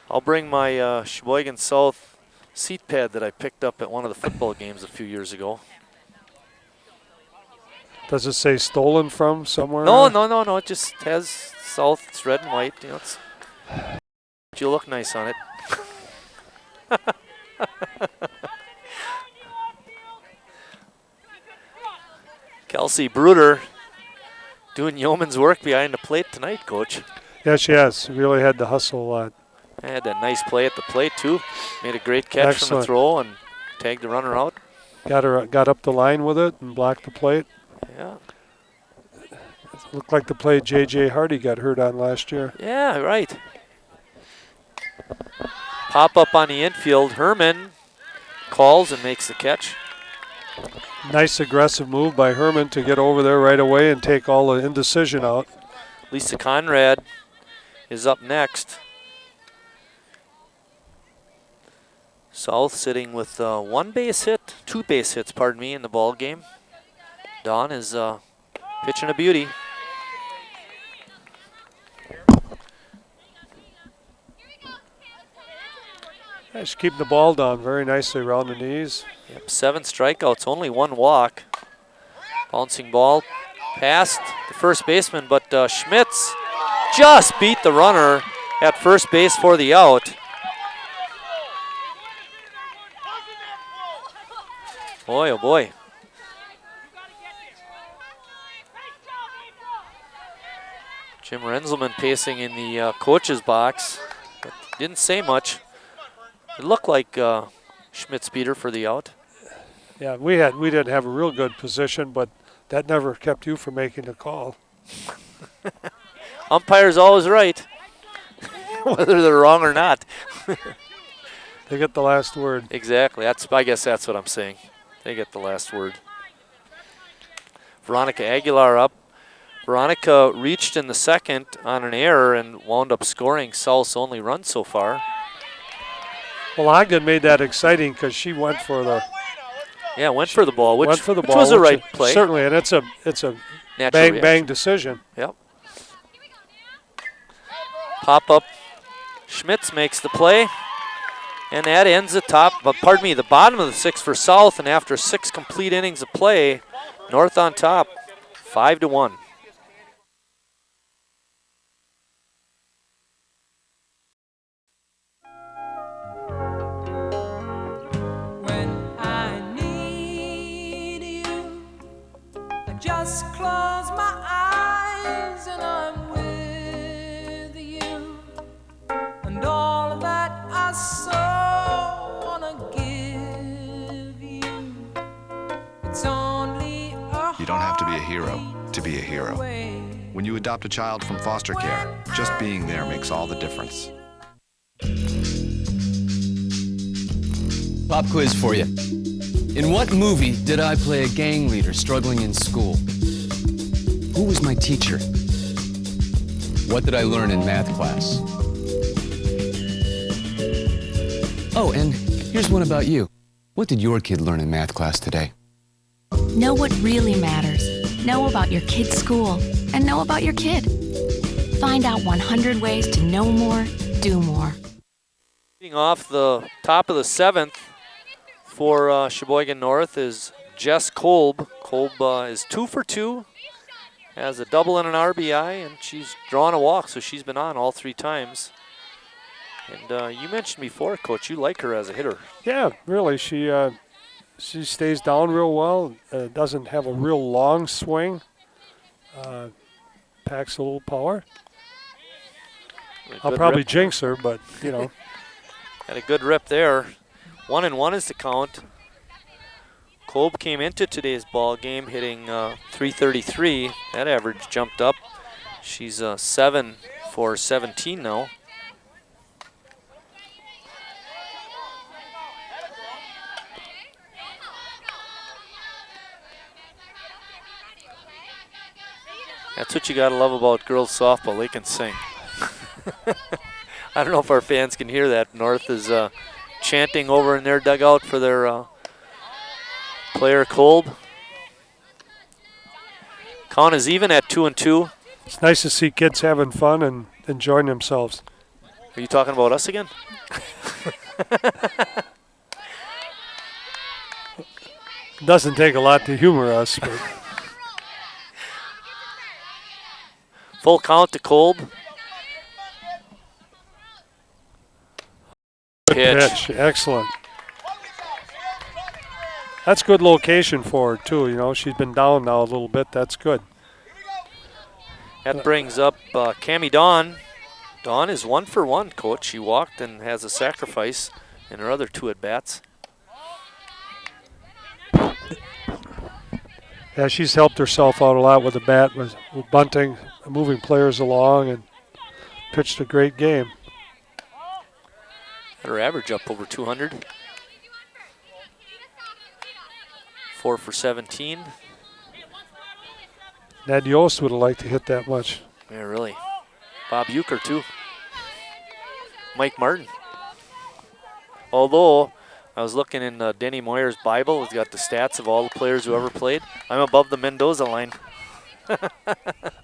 Speaker 1: I'll bring my Sheboygan South seat pad that I picked up at one of the football games a few years ago.
Speaker 2: Does it say stolen from somewhere?
Speaker 1: No. It just has South. It's red and white. You know, you look nice on it. Kelsey Bruder doing yeoman's work behind the plate tonight, Coach.
Speaker 2: Yeah, she has. Really had to hustle a lot.
Speaker 1: Had that nice play at the plate, too. Made a great catch from the throw and tagged the runner out.
Speaker 2: Got up the line with it and blocked the plate.
Speaker 1: Yeah.
Speaker 2: It looked like the play J.J. Hardy got hurt on last year.
Speaker 1: Yeah, right. Pop up on the infield. Herman calls and makes the catch.
Speaker 2: Nice aggressive move by Herman to get over there right away and take all the indecision out.
Speaker 1: Lisa Conrad is up next. South sitting with 1 base hit, 2 base hits, pardon me, in the ball game. Dawn is pitching a beauty.
Speaker 2: Yeah, she's keeping the ball down very nicely around the knees.
Speaker 1: Yep, 7 strikeouts, only 1 walk. Bouncing ball past the first baseman, but Schmitz just beat the runner at first base for the out. Boy, oh boy. Jim Renzelman pacing in the coach's box, but didn't say much. It looked like Schmitz beat her for the out.
Speaker 2: Yeah, we didn't have a real good position, but that never kept you from making the call.
Speaker 1: Umpire's always right, whether they're wrong or not.
Speaker 2: They get the last word.
Speaker 1: Exactly. I guess that's what I'm saying. They get the last word. Veronica Aguilar up. Veronica reached in the second on an error and wound up scoring South's only run so far.
Speaker 2: Well, Ogden made that exciting because she went for the...
Speaker 1: Yeah, went for the ball, which
Speaker 2: was
Speaker 1: the right play.
Speaker 2: Certainly, and it's a bang decision.
Speaker 1: Yep. Pop up. Schmitz makes the play. And that ends the the bottom of the 6th for South, and after 6 complete innings of play, North on top, 5-1.
Speaker 8: Just close my eyes and I'm with you, and all that I so wanna give you, it's only a
Speaker 9: You don't have to be a hero to be a hero. When you adopt a child from foster care, just being there makes all the difference.
Speaker 21: Pop quiz for you. In what movie did I play a gang leader struggling in school? Who was my teacher? What did I learn in math class? Oh, and here's one about you. What did your kid learn in math class today?
Speaker 23: Know what really matters. Know about your kid's school and know about your kid. Find out 100 ways to know more, do more.
Speaker 1: Leading off the top of the 7th for Sheboygan North is Jess Kolb. Kolb is 2 for 2, has a double and an RBI, and she's drawn a walk, so she's been on all 3 times. And you mentioned before, Coach, you like her as a hitter.
Speaker 2: Yeah, really. She stays down real well, doesn't have a real long swing, packs a little power. I'll probably jinx her, but, you know.
Speaker 1: Had a good rip there. 1-1 is the count. Kolb came into today's ball game hitting .333. That average jumped up. She's 7 for 17 now. That's what you gotta love about girls softball. They can sing. I don't know if our fans can hear that. North is chanting over in their dugout for their player Kolb. Count is even at 2-2.
Speaker 2: It's nice to see kids having fun and enjoying themselves.
Speaker 1: Are you talking about us again?
Speaker 2: Doesn't take a lot to humor us. But
Speaker 1: full count to Kolb.
Speaker 2: Pitch. Excellent. That's good location for her, too. You know, she's been down now a little bit. That's good.
Speaker 1: That brings up Cammie Dawn. Dawn is 1 for 1, Coach. She walked and has a sacrifice in her other 2 at-bats.
Speaker 2: Yeah, she's helped herself out a lot with the bat, with bunting, moving players along, and pitched a great game.
Speaker 1: Had her average up over 200. 4 for 17.
Speaker 2: Ned Yost would have liked to hit that much.
Speaker 1: Yeah, really. Bob Euchre, too. Mike Martin. Although, I was looking in Denny Moyer's Bible. It's got the stats of all the players who ever played. I'm above the Mendoza line.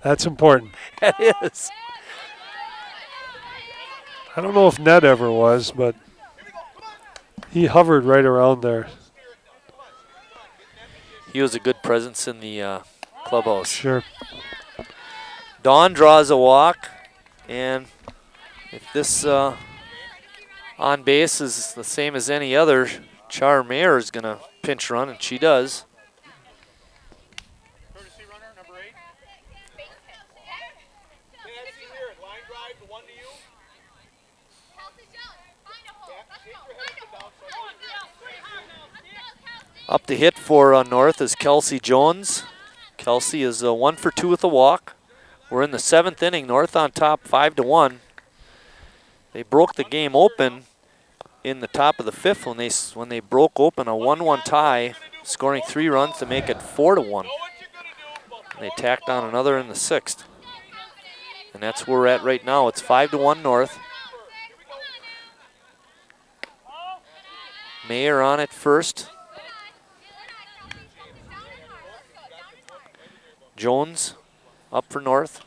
Speaker 2: That's important.
Speaker 1: That is.
Speaker 2: I don't know if Ned ever was, but he hovered right around there.
Speaker 1: He was a good presence in the clubhouse.
Speaker 2: Sure.
Speaker 1: Dawn draws a walk, and if this on base is the same as any other, Char Mayer is going to pinch run, and she does. Up to hit for North is Kelsey Jones. Kelsey is 1 for 2 with a walk. We're in the 7th inning. North on top, 5-1. They broke the game open in the top of the 5th when they broke open a 1-1 tie, scoring 3 runs to make it 4-1. They tacked on another in the 6th. And that's where we're at right now. It's 5-1 North. Mayer on at first. Jones up for North.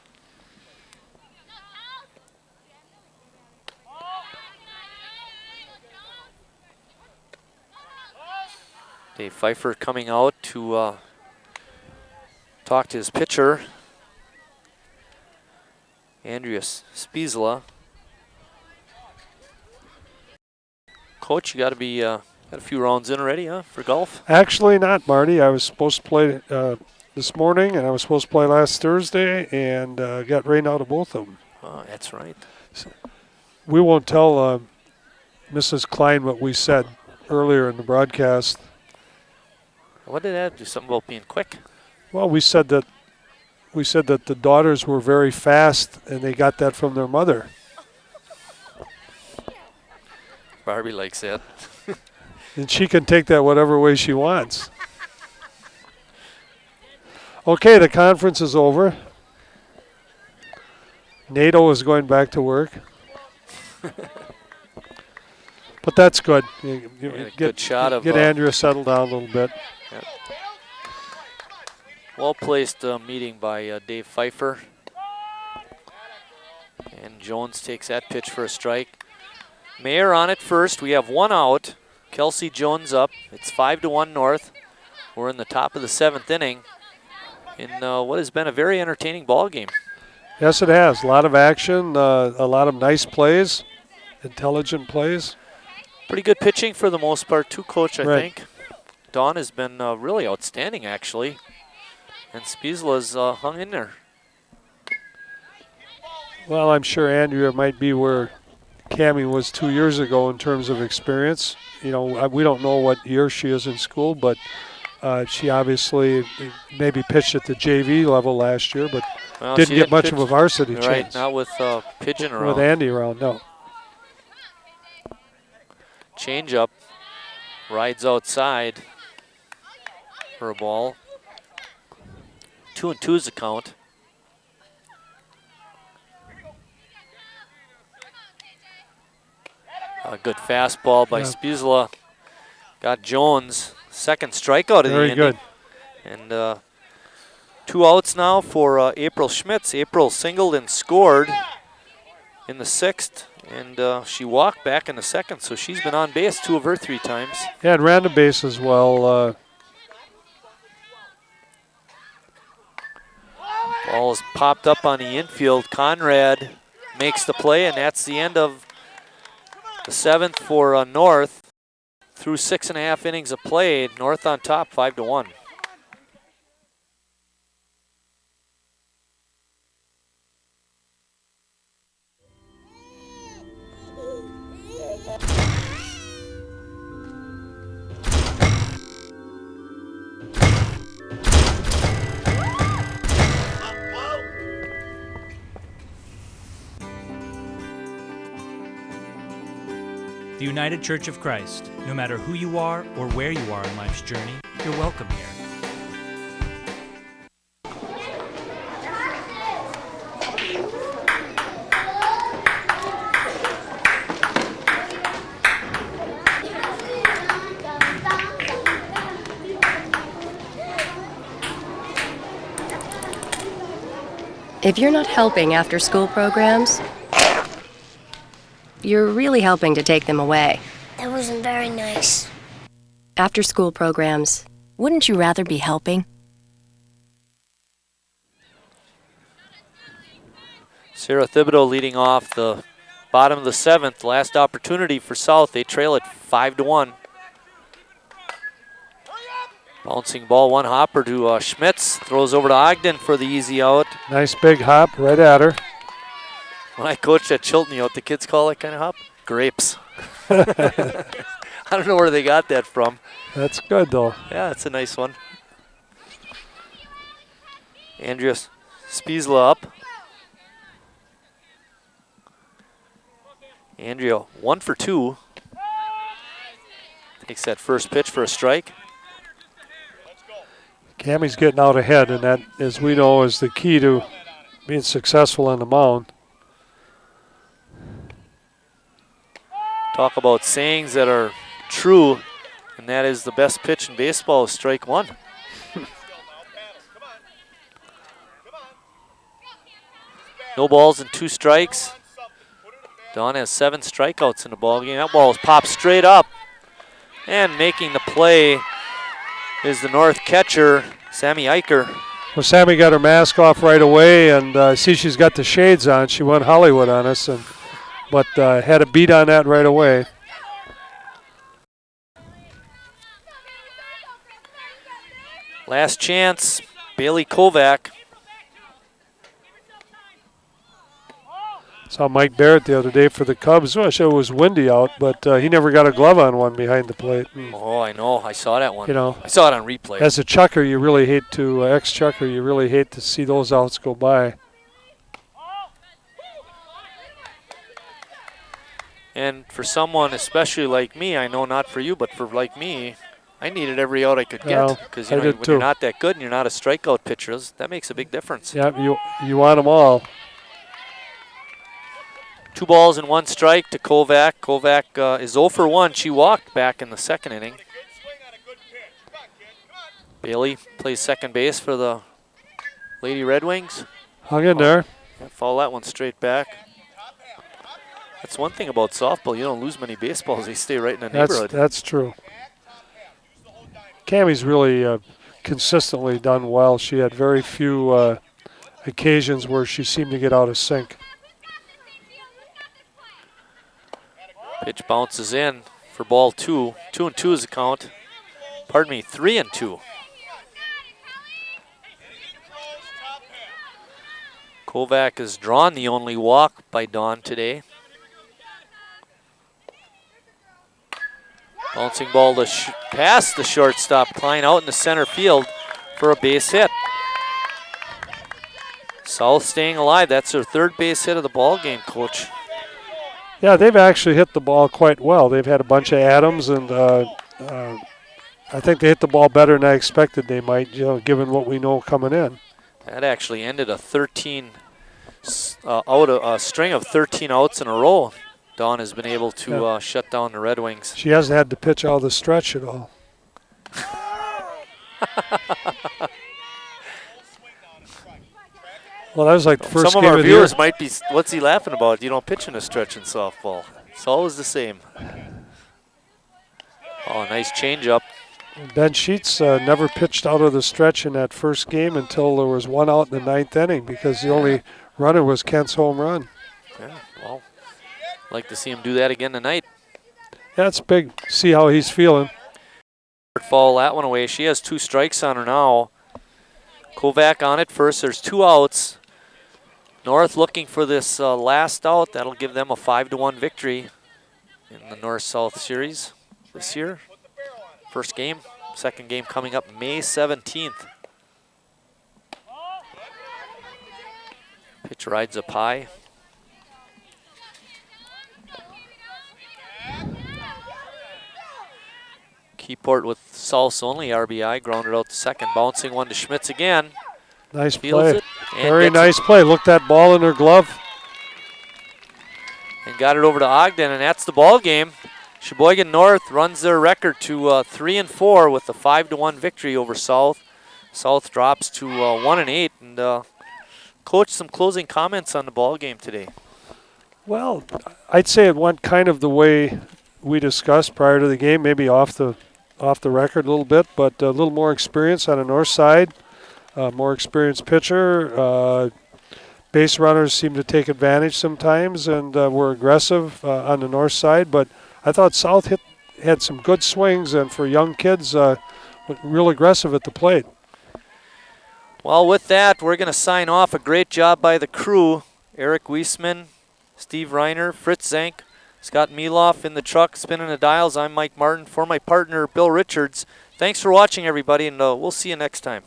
Speaker 1: Dave Pfeiffer coming out to talk to his pitcher, Andreas Spiesla. Coach, you got to be got a few rounds in already, huh, for golf?
Speaker 2: Actually not, Marty. I was supposed to play this morning, and I was supposed to play last Thursday, and got rained out of both of them.
Speaker 1: Oh, that's right.
Speaker 2: So we won't tell Mrs. Klein what we said earlier in the broadcast.
Speaker 1: What did that do? Something about being quick?
Speaker 2: Well, we said that the daughters were very fast, and they got that from their mother.
Speaker 1: Barbie likes that.
Speaker 2: And she can take that whatever way she wants. Okay, the conference is over. NATO is going back to work. But that's good.
Speaker 1: Good shot of
Speaker 2: get Andrea settled down a little bit.
Speaker 1: Yep. Well-placed meeting by Dave Pfeiffer. And Jones takes that pitch for a strike. Mayer on it first. We have one out. Kelsey Jones up. It's 5-1 North. We're in the top of the 7th inning in what has been a very entertaining ball game.
Speaker 2: Yes, it has. A lot of action, a lot of nice plays, intelligent plays.
Speaker 1: Pretty good pitching for the most part too, Coach, I
Speaker 2: Right.
Speaker 1: think. Don has been really outstanding, actually. And Spiesla's hung in there.
Speaker 2: Well, I'm sure Andrea might be where Cammie was 2 years ago in terms of experience. You know, we don't know what year she is in school, but she obviously maybe pitched at the JV level last year, but
Speaker 1: Well,
Speaker 2: didn't
Speaker 1: she
Speaker 2: get much
Speaker 1: pitch,
Speaker 2: of a varsity
Speaker 1: right,
Speaker 2: chance.
Speaker 1: not with Pigeon around.
Speaker 2: With Andy around, no.
Speaker 1: Change up, rides outside for a ball. 2-2 is the count. A good fastball by Spiesla. Got Jones, second strikeout of the
Speaker 2: Very
Speaker 1: inning.
Speaker 2: good.
Speaker 1: And 2 outs now for April Schmitz. April singled and scored in the 6th, and she walked back in the 2nd, so she's been on base 2 of her 3 times.
Speaker 2: Yeah, and ran the base as well.
Speaker 1: Ball is popped up on the infield. Conrad makes the play, and that's the end of the 7th for North. Through 6.5 innings of play, North on top, 5-1.
Speaker 10: The United Church of Christ. No matter who you are or where you are in life's journey, you're welcome here.
Speaker 12: If you're not helping after-school programs, you're really helping to take them away.
Speaker 3: That wasn't very nice.
Speaker 12: After-school programs, wouldn't you rather be helping?
Speaker 1: Sarah Thibodeau leading off the bottom of the 7th. Last opportunity for South. They trail it 5-1. Bouncing ball, one hopper to Schmitz. Throws over to Ogden for the easy out.
Speaker 2: Nice big hop right at her.
Speaker 1: When I coached at Chilton, you know what the kids call that kind of hop? Grapes. I don't know where they got that from.
Speaker 2: That's good, though.
Speaker 1: Yeah, it's a nice one. Andreas Spiesla up. Andrea 1 for 2. Takes that first pitch for a strike.
Speaker 2: Cammie's getting out ahead, and that, as we know, is the key to being successful on the mound.
Speaker 1: Talk about sayings that are true, and that is the best pitch in baseball is strike 1. No balls and 2 strikes. Don has 7 strikeouts in the ballgame. That ball is popped straight up. And making the play is the North catcher, Sammy Eicher.
Speaker 2: Well, Sammy got her mask off right away, and I see she's got the shades on. She went Hollywood on us, but had a beat on that right away.
Speaker 1: Last chance, Bailey Kovac.
Speaker 2: Saw Mike Barrett the other day for the Cubs. Well, it was windy out, but he never got a glove on one behind the plate.
Speaker 1: Oh, I know. I saw that one.
Speaker 2: You know,
Speaker 1: I saw it on replay.
Speaker 2: As a chucker, you really hate to ex-chucker. You really hate to see those outs go by.
Speaker 1: And for someone, especially like me, I know not for you, but for like me, I needed every out I could get because when you're not that good and you're not a strikeout pitcher, that makes a big difference.
Speaker 2: Yeah, you want them all.
Speaker 1: 2 balls and 1 strike to Kovac. Kovac is 0 for 1. She walked back in the second inning. Bailey plays second base for the Lady Red Wings.
Speaker 2: Hung in there.
Speaker 1: Yeah, follow that one straight back. That's one thing about softball. You don't lose many baseballs. They stay right in the neighborhood.
Speaker 2: That's true. Cammie's really consistently done well. She had very few occasions where she seemed to get out of sync.
Speaker 1: Pitch bounces in for ball 2. 2-2 is the count. Pardon me, 3-2. Kovac has drawn the only walk by Dawn today. Bouncing ball to past the shortstop. Klein out in the center field for a base hit. South staying alive. That's their 3rd base hit of the ball game, Coach.
Speaker 2: Yeah, they've actually hit the ball quite well. They've had a bunch of Adams, and I think they hit the ball better than I expected they might, given what we know coming in.
Speaker 1: That actually ended a 13 a string of 13 outs in a row. Dawn has been able to shut down the Red Wings.
Speaker 2: She hasn't had to pitch all the stretch at all. Well, that was like the first
Speaker 1: Some
Speaker 2: game
Speaker 1: of our
Speaker 2: of the
Speaker 1: viewers
Speaker 2: year.
Speaker 1: might be, what's he laughing about? You don't pitch in a stretch in softball. It's always the same. Oh, nice changeup.
Speaker 2: Ben Sheets never pitched out of the stretch in that first game until there was 1 out in the 9th inning because the only runner was Kent's home run.
Speaker 1: Yeah, well, like to see him do that again tonight.
Speaker 2: That's big. See how he's feeling.
Speaker 1: Foul that one away. She has 2 strikes on her now. Kovac on it first. There's 2 outs. North looking for this last out. That'll give them a 5-1 victory in the North-South series this year. First game. Second game coming up May 17th. Pitch rides up high. Keyport with South's only RBI, grounded out to second. Bouncing one to Schmitz again.
Speaker 2: Nice
Speaker 1: Fields
Speaker 2: play.
Speaker 1: it
Speaker 2: Very nice play. Look that ball in her glove.
Speaker 1: And got it over to Ogden, and that's the ball game. Sheboygan North runs their record to 3-4 with a 5-1 victory over South. South drops to 1-8. And Coach, some closing comments on the ball game today.
Speaker 2: Well, I'd say it went kind of the way we discussed prior to the game, maybe off the record a little bit, but a little more experience on the north side, more experienced pitcher. Base runners seem to take advantage sometimes, and were aggressive on the north side. But I thought South had some good swings, and for young kids, real aggressive at the plate.
Speaker 1: Well, with that, we're going to sign off. A great job by the crew. Eric Wiesman, Steve Reiner, Fritz Zank, Scott Mieloff in the truck, spinning the dials. I'm Mike Martin for my partner, Bill Richards. Thanks for watching, everybody, and we'll see you next time.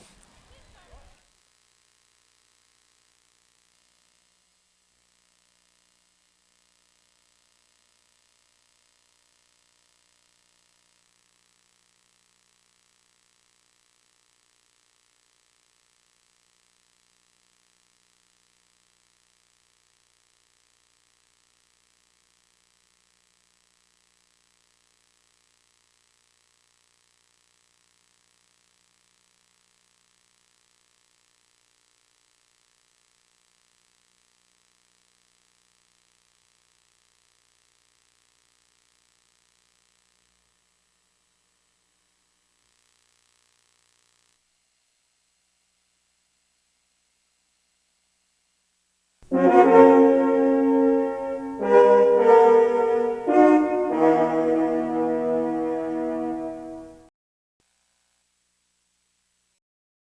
Speaker 8: you.